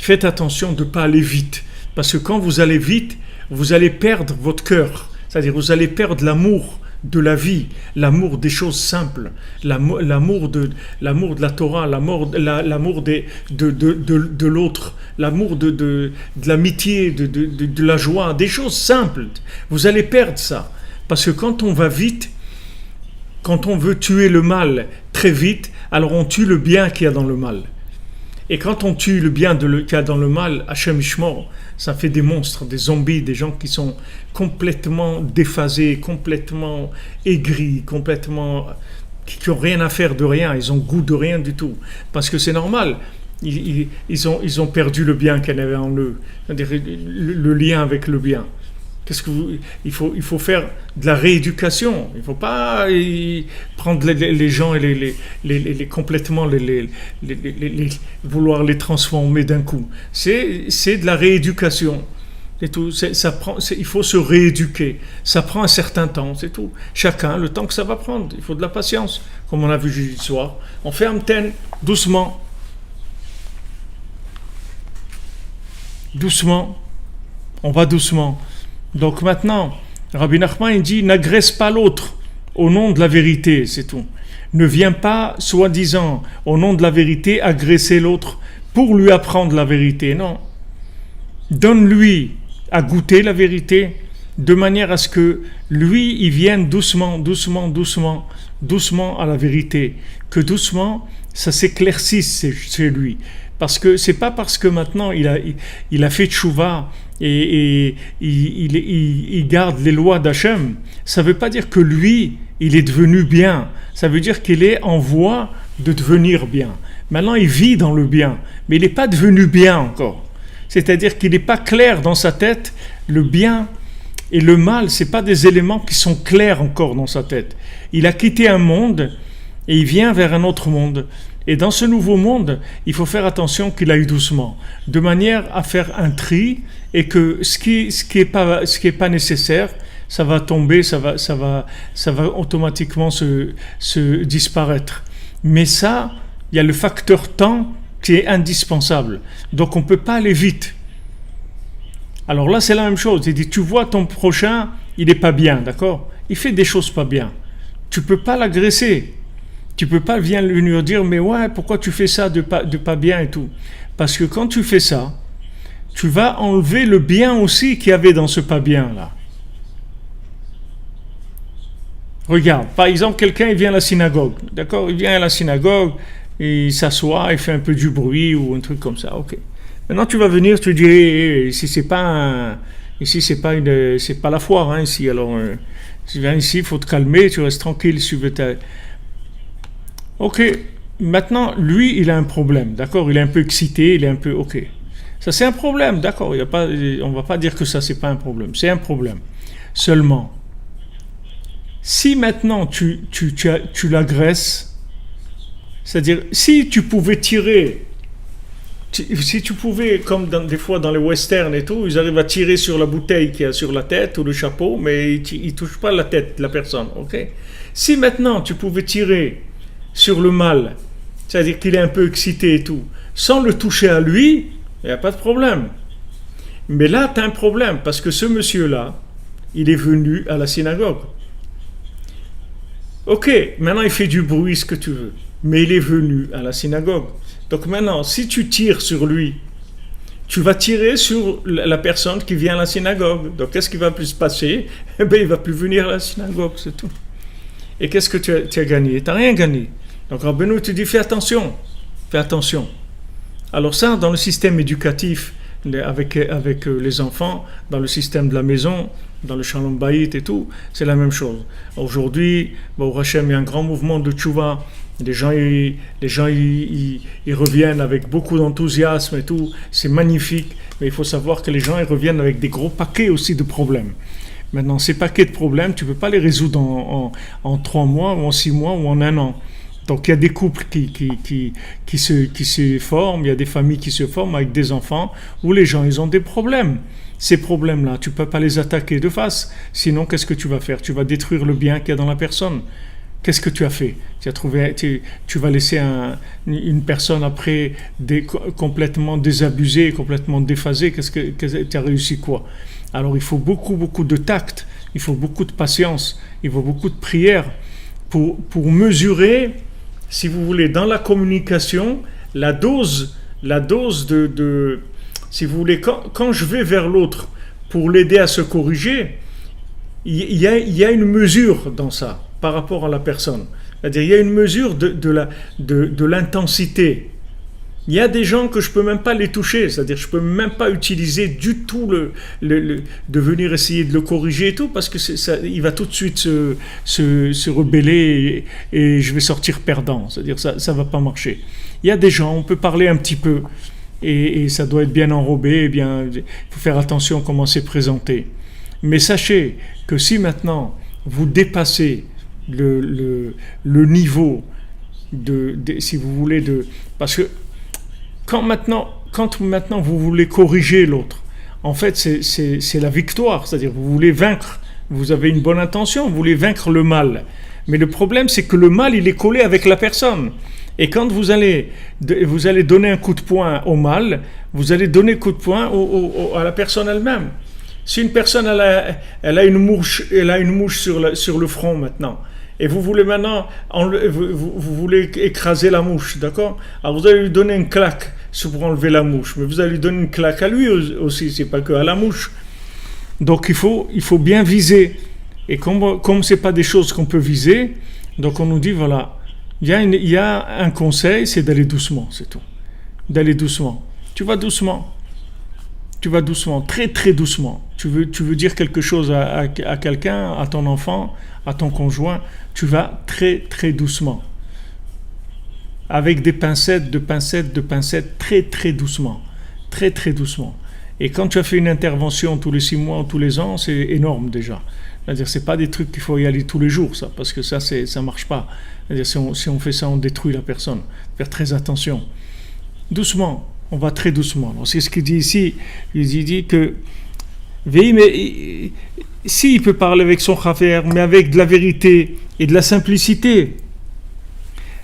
de ne pas aller vite. Parce que quand vous allez vite, vous allez perdre votre cœur. C'est-à-dire vous allez perdre l'amour de la vie, l'amour des choses simples, l'amour de la Torah, l'amour de l'autre, l'amour de l'amitié, de la joie, des choses simples. Vous allez perdre ça. Parce que quand on va vite, quand on veut tuer le mal très vite, alors on tue le bien qu'il y a dans le mal. Et quand on tue le bien qu'il y a dans le mal, Hachem Ishmor, ça fait des monstres, des zombies, des gens qui sont complètement déphasés, complètement aigris, qui n'ont rien à faire de rien, ils ont goût de rien du tout. Parce que c'est normal, ils ont perdu le bien qu'il y avait en eux, c'est-à-dire le lien avec le bien. Il faut faire de la rééducation. Il ne faut pas prendre les gens et complètement vouloir les transformer d'un coup. C'est de la rééducation. C'est tout. Il faut se rééduquer. Ça prend un certain temps, c'est tout. Chacun, le temps que ça va prendre. Il faut de la patience, comme on a vu jeudi soir. On fait Amten, doucement. Doucement. On va doucement. Donc maintenant, Rabbi Nachman il dit n'agresse pas l'autre au nom de la vérité, c'est tout. Ne viens pas, soi-disant, au nom de la vérité, agresser l'autre pour lui apprendre la vérité. Non. Donne-lui à goûter la vérité de manière à ce que lui, il vienne doucement à la vérité. Que doucement, ça s'éclaircisse chez lui. Parce que c'est pas parce que maintenant il a fait tchouva et il garde les lois d'Hachem, ça veut pas dire que lui, il est devenu bien. Ça veut dire qu'il est en voie de devenir bien. Maintenant, il vit dans le bien, mais il n'est pas devenu bien encore. C'est-à-dire qu'il n'est pas clair dans sa tête. Le bien et le mal, c'est pas des éléments qui sont clairs encore dans sa tête. Il a quitté un monde et il vient vers un autre monde. Et dans ce nouveau monde, il faut faire attention qu'il aille doucement, de manière à faire un tri et que ce qui est pas nécessaire, ça va tomber, ça va automatiquement se disparaître. Mais ça, il y a le facteur temps qui est indispensable. Donc on ne peut pas aller vite. Alors là, c'est la même chose. Il dit, tu vois ton prochain, il n'est pas bien, d'accord ? Il fait des choses pas bien. Tu ne peux pas l'agresser. Tu ne peux pas venir dire, mais ouais, pourquoi tu fais ça de pas bien et tout ? Parce que quand tu fais ça, tu vas enlever le bien aussi qu'il y avait dans ce pas bien là. Regarde, par exemple, quelqu'un il vient à la synagogue, d'accord? Il vient à la synagogue, il s'assoit, il fait un peu du bruit ou un truc comme ça, ok. Maintenant tu vas venir, tu dis, ici c'est pas ici c'est pas la foire, hein, ici. Alors, tu viens ici, il faut te calmer, tu restes tranquille, tu veux ta... Ok. Maintenant, lui, il a un problème, d'accord? Il est un peu excité, il est un peu, ok. Ça c'est un problème, d'accord? Il y a pas, on va pas dire que ça c'est pas un problème, c'est un problème. Seulement, si maintenant tu l'agresses, c'est-à-dire si tu pouvais tirer, si tu pouvais, comme des fois dans les westerns et tout, ils arrivent à tirer sur la bouteille qui a sur la tête ou le chapeau, mais ils ne touchent pas la tête de la personne, ok? Si maintenant tu pouvais tirer sur le mal, c'est-à-dire qu'il est un peu excité et tout, sans le toucher à lui, il n'y a pas de problème. Mais là, tu as un problème, parce que ce monsieur-là, il est venu à la synagogue. Ok, maintenant il fait du bruit, ce que tu veux. Mais il est venu à la synagogue. Donc maintenant, si tu tires sur lui, tu vas tirer sur la personne qui vient à la synagogue. Donc qu'est-ce qui va plus se passer? Eh bien, il va plus venir à la synagogue, c'est tout. Et qu'est-ce que tu as gagné? Tu n'as rien gagné. Donc Rabbeinu te dit, fais attention. Fais attention. Alors ça, dans le système éducatif, avec les enfants, dans le système de la maison, dans le Shalom Bayit et tout, c'est la même chose. Aujourd'hui, au Hachem, il y a un grand mouvement de tchouva. Les gens, ils reviennent avec beaucoup d'enthousiasme et tout. C'est magnifique. Mais il faut savoir que les gens, ils reviennent avec des gros paquets aussi de problèmes. Maintenant, ces paquets de problèmes, tu ne peux pas les résoudre en 3 mois, ou en 6 mois, ou en 1 an. Donc il y a des couples qui se forment, il y a des familles qui se forment avec des enfants où les gens ils ont des problèmes. Ces problèmes-là, tu ne peux pas les attaquer de face. Sinon, qu'est-ce que tu vas faire? Tu vas détruire le bien qu'il y a dans la personne. Qu'est-ce que tu as fait? Tu vas laisser une personne après complètement désabusée, complètement déphasée. Tu as réussi quoi? Alors il faut beaucoup, beaucoup de tact, il faut beaucoup de patience, il faut beaucoup de prière pour mesurer, si vous voulez, dans la communication, la dose de si vous voulez, quand je vais vers l'autre pour l'aider à se corriger, il y a une mesure dans ça par rapport à la personne. C'est-à-dire, il y a une mesure de l'intensité. Il y a des gens que je ne peux même pas les toucher, c'est-à-dire je ne peux même pas utiliser du tout de venir essayer de le corriger et tout, parce que il va tout de suite se rebeller et je vais sortir perdant, c'est-à-dire ça ne va pas marcher. Il y a des gens, on peut parler un petit peu et ça doit être bien enrobé, il faut faire attention comment c'est présenté. Mais sachez que si maintenant vous dépassez le niveau si vous voulez, parce que quand maintenant vous voulez corriger l'autre, en fait c'est la victoire, c'est-à-dire vous voulez vaincre, vous avez une bonne intention, vous voulez vaincre le mal. Mais le problème c'est que le mal il est collé avec la personne. Et quand vous allez donner un coup de poing au mal, vous allez donner un coup de poing à la personne elle-même. Si une personne elle a une mouche sur le front maintenant, et vous voulez maintenant vous voulez écraser la mouche, d'accord? Alors vous allez lui donner une claque pour enlever la mouche, mais vous allez lui donner une claque à lui aussi, c'est pas que à la mouche. Donc il faut bien viser. Et comme c'est pas des choses qu'on peut viser, donc on nous dit voilà, il y a un conseil, c'est d'aller doucement, c'est tout. D'aller doucement. Tu vas doucement, très très doucement. Tu veux dire quelque chose à quelqu'un, à ton enfant, à ton conjoint, tu vas très très doucement. Avec des pincettes, très très doucement. Très très doucement. Et quand tu as fait une intervention tous les 6 mois ou tous les ans, c'est énorme déjà. C'est-à-dire, c'est pas des trucs qu'il faut y aller tous les jours, ça, parce que ça marche pas. C'est-à-dire, si on fait ça, on détruit la personne. Faire très attention. Doucement, on va très doucement. Alors, c'est ce qu'il dit ici. Il dit que mais si il peut parler avec son chaver, mais avec de la vérité et de la simplicité,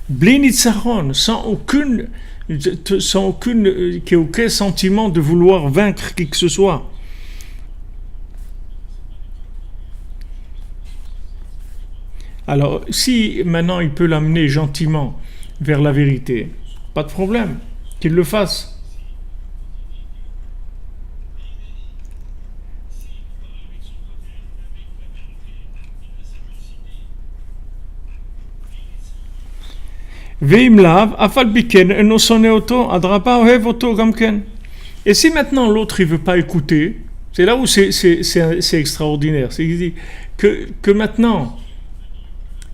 blénitzaron, sans aucun sentiment de vouloir vaincre qui que ce soit. Alors, si maintenant il peut l'amener gentiment vers la vérité, pas de problème, qu'il le fasse. Veim lav, afal biken, eno sonne auto, adrapa ohev auto gamken. Et si maintenant l'autre il veut pas écouter, c'est là où c'est extraordinaire. C'est qu'il dit que maintenant,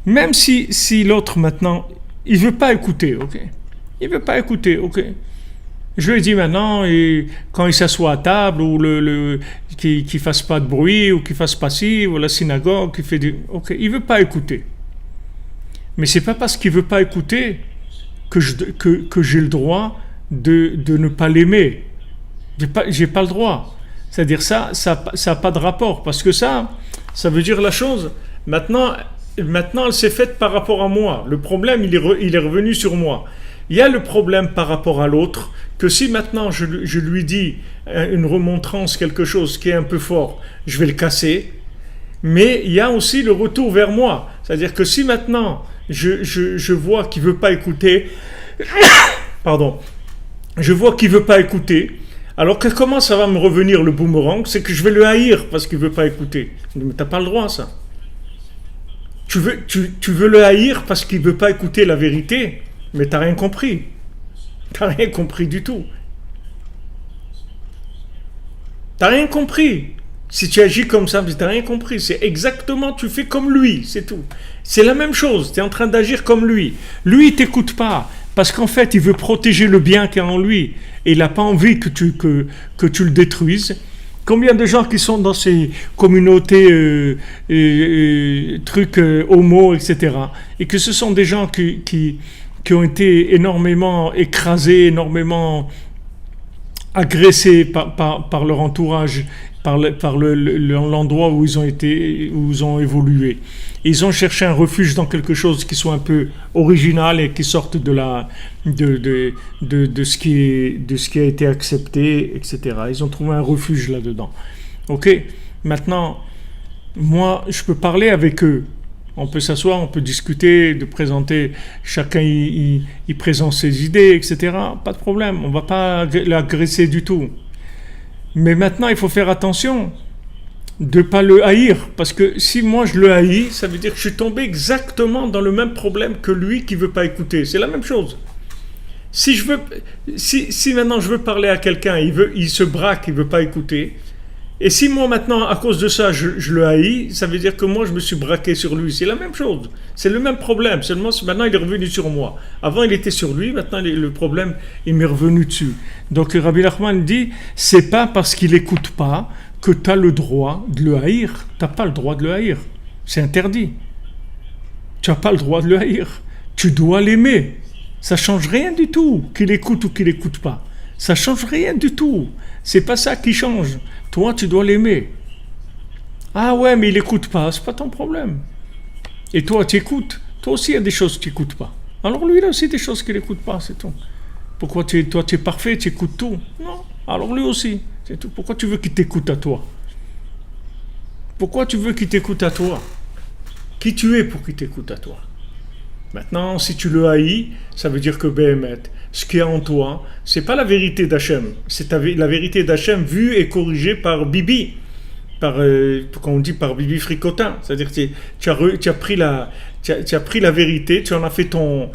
même si l'autre maintenant, il veut pas écouter, ok? Il veut pas écouter, ok? Je lui dis maintenant, quand il s'assoit à table, ou qu'il fasse pas de bruit, ou qu'il fasse pas ci, ou la synagogue, qu'il fait du... Ok, il veut pas écouter. Mais c'est pas parce qu'il veut pas écouter que j'ai le droit de ne pas l'aimer. J'ai pas le droit. C'est-à-dire ça a pas de rapport. Parce que ça veut dire la chose. Maintenant, elle s'est faite par rapport à moi. Le problème, il est revenu sur moi. Il y a le problème par rapport à l'autre, que si maintenant je lui dis une remontrance, quelque chose qui est un peu fort, je vais le casser. Mais il y a aussi le retour vers moi. C'est-à-dire que si maintenant je vois qu'il ne veut pas écouter, pardon, je vois qu'il ne veut pas écouter, alors que comment ça va me revenir le boomerang? C'est que je vais le haïr parce qu'il ne veut pas écouter. Mais tu n'as pas le droit à ça. Tu veux le haïr parce qu'il ne veut pas écouter la vérité, mais tu n'as rien compris. Tu n'as rien compris du tout. Tu n'as rien compris. Si tu agis comme ça, tu n'as rien compris. C'est exactement, tu fais comme lui, c'est tout. C'est la même chose, tu es en train d'agir comme lui. Lui, il ne t'écoute pas, parce qu'en fait, il veut protéger le bien qu'il y a en lui. Et il n'a pas envie que tu le détruises. Combien de gens qui sont dans ces communautés, trucs homo, etc. Et que ce sont des gens qui ont été énormément écrasés, énormément agressés par leur entourage, par l'endroit où ils ont évolué. Ils ont cherché un refuge dans quelque chose qui soit un peu original et qui sorte de ce qui a été accepté, etc. Ils ont trouvé un refuge là-dedans. Ok, maintenant, moi, je peux parler avec eux. On peut s'asseoir, on peut discuter, de présenter, chacun il présente ses idées, etc. Pas de problème, on ne va pas l'agresser du tout. Mais maintenant, il faut faire attention de ne pas le haïr. Parce que si moi je le haïs, ça veut dire que je suis tombé exactement dans le même problème que lui qui ne veut pas écouter. C'est la même chose. Si maintenant je veux parler à quelqu'un, il se braque, il ne veut pas écouter. Et si moi maintenant, à cause de ça, je le haïs, ça veut dire que moi je me suis braqué sur lui. C'est la même chose. C'est le même problème. Seulement maintenant il est revenu sur moi. Avant il était sur lui, maintenant le problème il m'est revenu dessus. Donc Rabbi Nachman dit, c'est pas parce qu'il écoute pas que tu as le droit de le haïr. Tu n'as pas le droit de le haïr. C'est interdit. Tu n'as pas le droit de le haïr. Tu dois l'aimer. Ça change rien du tout qu'il écoute ou qu'il écoute pas. Ça change rien du tout. C'est pas ça qui change. Toi, tu dois l'aimer. Ah ouais, mais il écoute pas, c'est pas ton problème. Et toi, tu écoutes. Toi aussi, il y a des choses que tu n'écoutes pas. Alors lui, il a aussi des choses qu'il n'écoute pas, c'est tout. Pourquoi toi, tu es parfait, tu écoutes tout? Non. Alors lui aussi, c'est tout. Pourquoi tu veux qu'il t'écoute à toi? Pourquoi tu veux qu'il t'écoute à toi? Qui tu es pour qu'il t'écoute à toi? Maintenant, si tu le haïs, ça veut dire que Béhémet, ce qu'il y a en toi, c'est pas la vérité d'Hachem, c'est la vérité d'Hachem vue et corrigée par Bibi, quand on dit par Bibi fricotin, c'est-à-dire que tu as pris la vérité, tu en as fait ton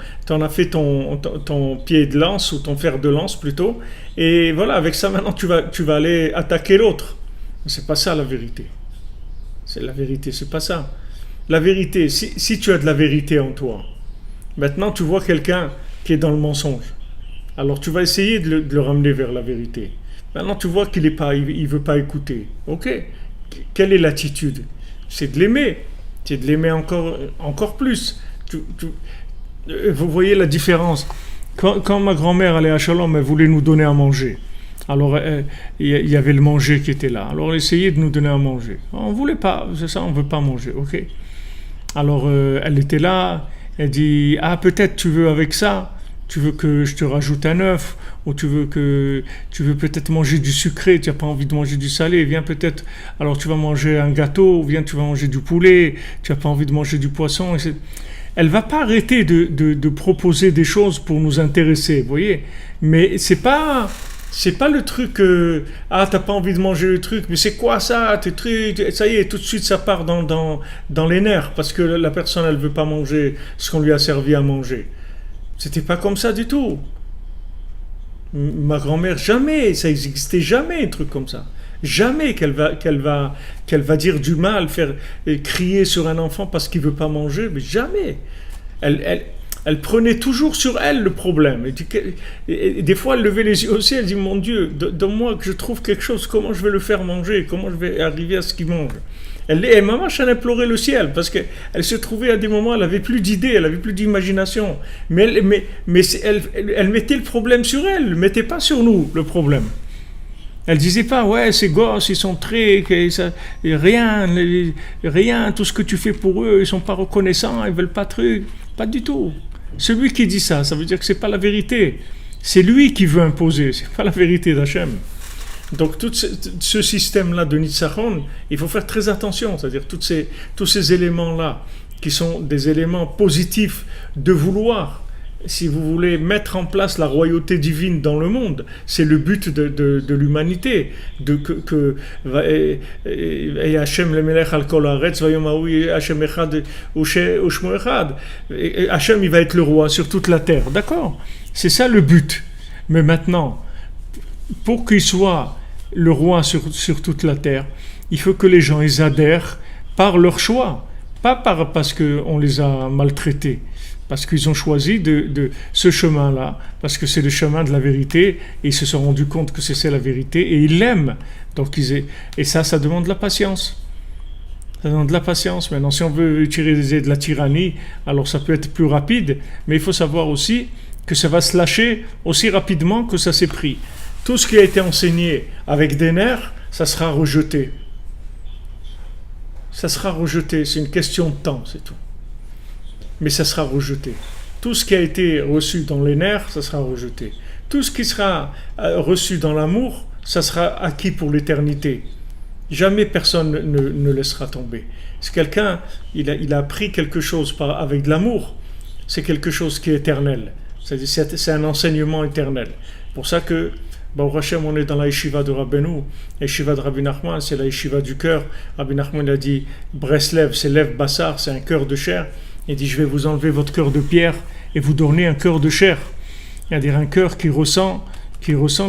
pied de lance ou ton fer de lance plutôt, et voilà, avec ça maintenant tu vas aller attaquer l'autre. C'est pas ça la vérité. C'est la vérité, c'est pas ça. La vérité, si tu as de la vérité en toi, maintenant tu vois quelqu'un qui est dans le mensonge. Alors tu vas essayer de le ramener vers la vérité. Maintenant tu vois qu'il il veut pas écouter. Ok. Quelle est l'attitude? C'est de l'aimer. C'est de l'aimer encore plus. Vous voyez la différence. Quand ma grand-mère allait à Shalom, elle voulait nous donner à manger. Alors il y avait le manger qui était là. Alors elle essayait de nous donner à manger. On voulait pas, c'est ça, on veut pas manger. Ok. Alors elle était là. Elle dit, ah peut-être tu veux avec ça, tu veux que je te rajoute un œuf, ou tu veux peut-être manger du sucré, tu n'as pas envie de manger du salé, viens peut-être, alors tu vas manger un gâteau, viens tu vas manger du poulet, tu n'as pas envie de manger du poisson. Elle ne va pas arrêter de proposer des choses pour nous intéresser, vous voyez, mais c'est pas le truc, t'as pas envie de manger le truc, mais c'est quoi ça, ça y est, tout de suite ça part dans les nerfs, parce que la personne elle veut pas manger ce qu'on lui a servi à manger. C'était pas comme ça du tout. Ma grand-mère, jamais, ça n'existait jamais un truc comme ça. Jamais qu'elle va dire du mal, faire crier sur un enfant parce qu'il veut pas manger, mais jamais. Elle prenait toujours sur elle le problème. Et des fois, elle levait les yeux au ciel, elle dit, mon Dieu, donne-moi que je trouve quelque chose, comment je vais le faire manger, comment je vais arriver à ce qu'il mange. Maman, elle implorait le ciel, parce qu'elle se trouvait à des moments, elle n'avait plus d'idées, elle n'avait plus d'imagination. Mais elle mettait le problème sur elle, elle ne mettait pas sur nous le problème. Elle disait pas, ouais, ces gosses, ils sont très, rien, tout ce que tu fais pour eux, ils sont pas reconnaissants, ils veulent pas de trucs. Pas du tout. Celui qui dit ça, ça veut dire que c'est pas la vérité. C'est lui qui veut imposer, c'est pas la vérité d'Hachem. Donc tout ce système-là de Nitzachon, il faut faire très attention, c'est-à-dire tous ces éléments-là, qui sont des éléments positifs de vouloir, si vous voulez mettre en place la royauté divine dans le monde, c'est le but de l'humanité, et Hachem le Melech al kol haaretz vayomahu Hachem echad ushmo echad. Hachem, il va être le roi sur toute la terre, d'accord? C'est ça le but. Mais maintenant, pour qu'il soit le roi sur toute la terre, il faut que les gens ils adhèrent par leur choix, pas parce qu'on les a maltraités, parce qu'ils ont choisi de ce chemin-là, parce que c'est le chemin de la vérité, et ils se sont rendus compte que c'est la vérité, et ils l'aiment. Donc et ça demande de la patience. Ça demande de la patience. Maintenant, si on veut utiliser de la tyrannie, alors ça peut être plus rapide, mais il faut savoir aussi que ça va se lâcher aussi rapidement que ça s'est pris. Tout ce qui a été enseigné avec des nerfs, ça sera rejeté. Ça sera rejeté, c'est une question de temps, c'est tout. Mais ça sera rejeté. Tout ce qui a été reçu dans les nerfs, ça sera rejeté. Tout ce qui sera reçu dans l'amour, ça sera acquis pour l'éternité. Jamais personne ne laissera tomber. Si quelqu'un il a appris quelque chose avec de l'amour, c'est quelque chose qui est éternel. C'est un enseignement éternel. Pour ça que Baruch Hashem, on est dans la yeshiva de Rabbeinu, la yeshiva de Rabbi Nachman, c'est la yeshiva du cœur. Rabbi Nachman a dit Breslev, c'est Lev Bassar, c'est un cœur de chair. Il dit je vais vous enlever votre cœur de pierre et vous donner un cœur de chair. C'est-à-dire un cœur qui ressent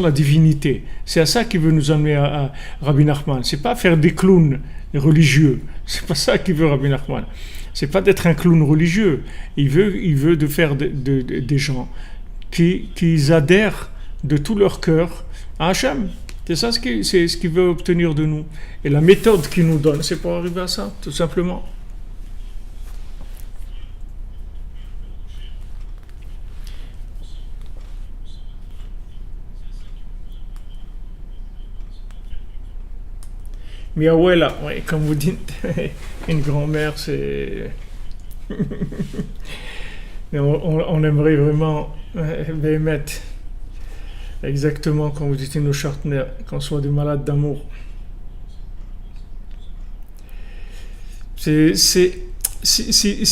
la divinité. C'est à ça qu'il veut nous amener à Rabbi Nachman. C'est pas faire des clowns religieux. C'est pas ça qu'il veut Rabbi Nachman. C'est pas d'être un clown religieux. Il veut de faire des gens qui adhèrent de tout leur cœur à Hachem. C'est ça ce qu'il veut obtenir de nous. Et la méthode qu'il nous donne, c'est pour arriver à ça, tout simplement. Miaouela, oui, comme vous dites, une grand-mère, c'est... on aimerait vraiment mettre exactement comme vous dites nos partenaires, qu'on soit des malades d'amour. Si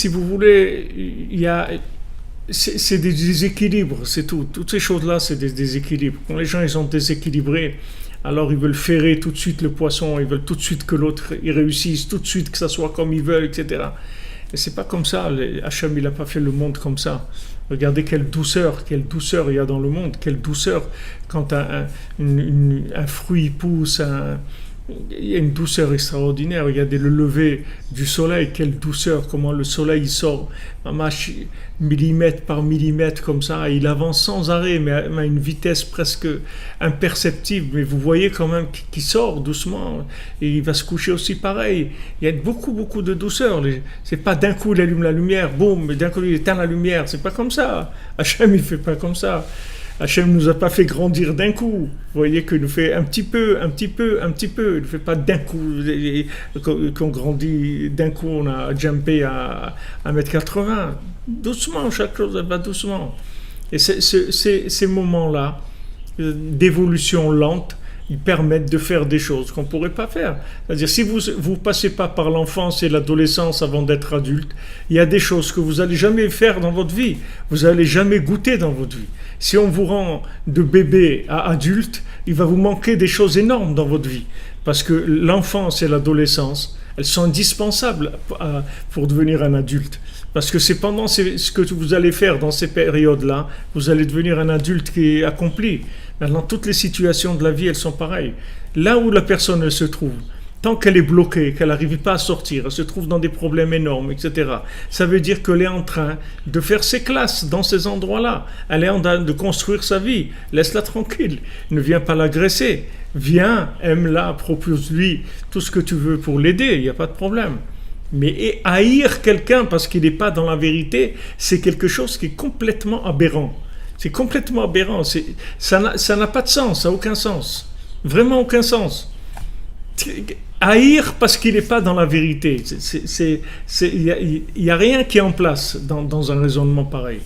vous voulez, c'est des déséquilibres, c'est tout. Toutes ces choses-là, c'est des déséquilibres. Quand les gens ils sont déséquilibrés, alors ils veulent ferrer tout de suite le poisson, ils veulent tout de suite que l'autre il réussisse, tout de suite que ça soit comme ils veulent, etc. Et c'est pas comme ça. Hachem, il n'a pas fait le monde comme ça. Regardez quelle douceur il y a dans le monde, quelle douceur quand un fruit pousse, il y a une douceur extraordinaire. Regardez le lever du soleil, quelle douceur, comment le soleil il sort, millimètre par millimètre comme ça, il avance sans arrêt, mais à une vitesse presque imperceptible, mais vous voyez quand même qu'il sort doucement, et il va se coucher aussi pareil. Il y a beaucoup de douceur. C'est pas d'un coup il allume la lumière, boum, mais d'un coup il éteint la lumière, c'est pas comme ça. Hachem il fait pas comme ça. Hachem ne nous a pas fait grandir d'un coup. Vous voyez qu'il nous fait un petit peu. Il ne fait pas d'un coup. Qu'on grandit d'un coup, on a jumpé à 1m80. Doucement, chaque chose va doucement. Et ces moments-là d'évolution lente, ils permettent de faire des choses qu'on ne pourrait pas faire. C'est-à-dire, si vous ne passez pas par l'enfance et l'adolescence avant d'être adulte, il y a des choses que vous n'allez jamais faire dans votre vie. Vous n'allez jamais goûter dans votre vie. Si on vous rend de bébé à adulte, il va vous manquer des choses énormes dans votre vie. Parce que l'enfance et l'adolescence, elles sont indispensables pour devenir un adulte. Parce que c'est pendant ce que vous allez faire dans ces périodes-là, vous allez devenir un adulte qui est accompli. Maintenant, toutes les situations de la vie, elles sont pareilles. Là où la personne elle se trouve, tant qu'elle est bloquée, qu'elle n'arrive pas à sortir, elle se trouve dans des problèmes énormes, etc. Ça veut dire qu'elle est en train de faire ses classes dans ces endroits-là. Elle est en train de construire sa vie. Laisse-la tranquille. Ne viens pas l'agresser. Viens, aime-la, propose-lui tout ce que tu veux pour l'aider. Il n'y a pas de problème. Mais haïr quelqu'un parce qu'il n'est pas dans la vérité, c'est quelque chose qui est complètement aberrant. C'est complètement aberrant. Ça n'a pas de sens, ça n'a aucun sens. Vraiment aucun sens. Haïr parce qu'il n'est pas dans la vérité. Il n'y a rien qui est en place dans un raisonnement pareil.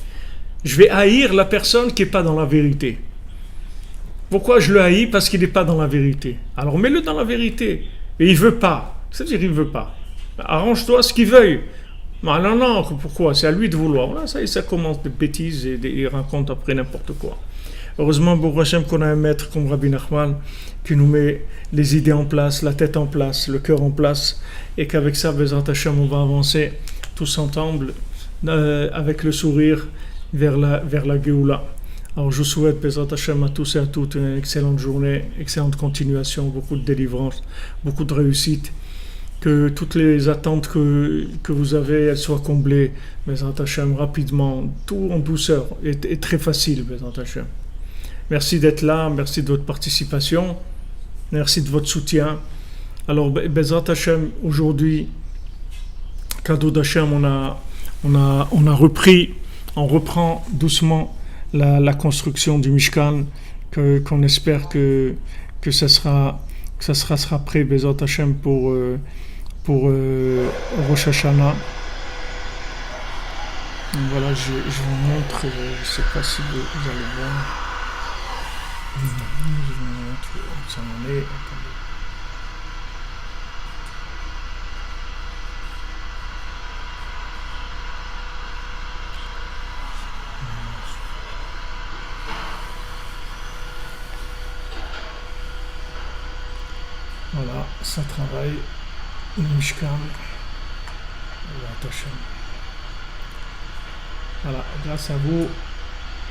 Je vais haïr la personne qui n'est pas dans la vérité. Pourquoi je le haïs? Parce qu'il n'est pas dans la vérité. Alors mets-le dans la vérité. Et il ne veut pas. C'est-à-dire il ne veut pas. Arrange-toi ce qu'il veuille. Non, pourquoi? C'est à lui de vouloir. Là, ça commence des bêtises et il raconte après n'importe quoi. Heureusement, Baruch Hashem, qu'on a un maître comme Rabbi Nachman qui nous met les idées en place, la tête en place, le cœur en place, et qu'avec ça, Bezrat Hashem, on va avancer tous ensemble avec le sourire vers la Géoula. Alors je souhaite Bezrat Hashem à tous et à toutes une excellente journée, excellente continuation, beaucoup de délivrance, beaucoup de réussite. Que toutes les attentes que vous avez, elles soient comblées, Bezrat Hashem, rapidement, tout en douceur, et très facile, Bezrat Hashem. Merci d'être là, merci de votre participation, merci de votre soutien. Alors, Bezrat Hashem, aujourd'hui, cadeau d'Hashem, on reprend doucement la construction du Mishkan, qu'on espère que ça sera prêt, Bezrat Hashem, pour Rosh Hashanah. Voilà, je vous montre, je ne sais pas si vous allez voir. Je vous montre où ça en est. Voilà, ça travaille. Le Mishkan. Voilà, grâce à vous,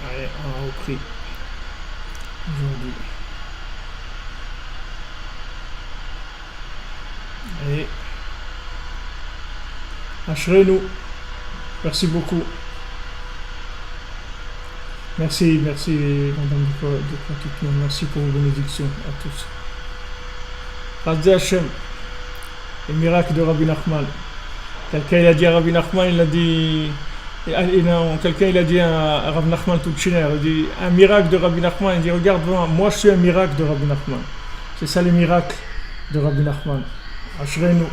allez, on a repris aujourd'hui. Et Ashrenu, merci beaucoup. Merci, Madame Ducroix, merci pour vos bénédictions à tous. Radzi Hashem, le miracle de Rabbi Nachman. Quelqu'un il a dit à Rabbi Nachman, il a dit. Quelqu'un il a dit à Rabbi Nachman Tutchiner, il dit un miracle de Rabbi Nachman, il dit regarde moi je suis un miracle de Rabbi Nachman. C'est ça le miracle de Rabbi Nachman. Ashrenu.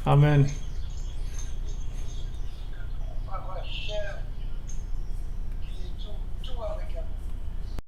Amen.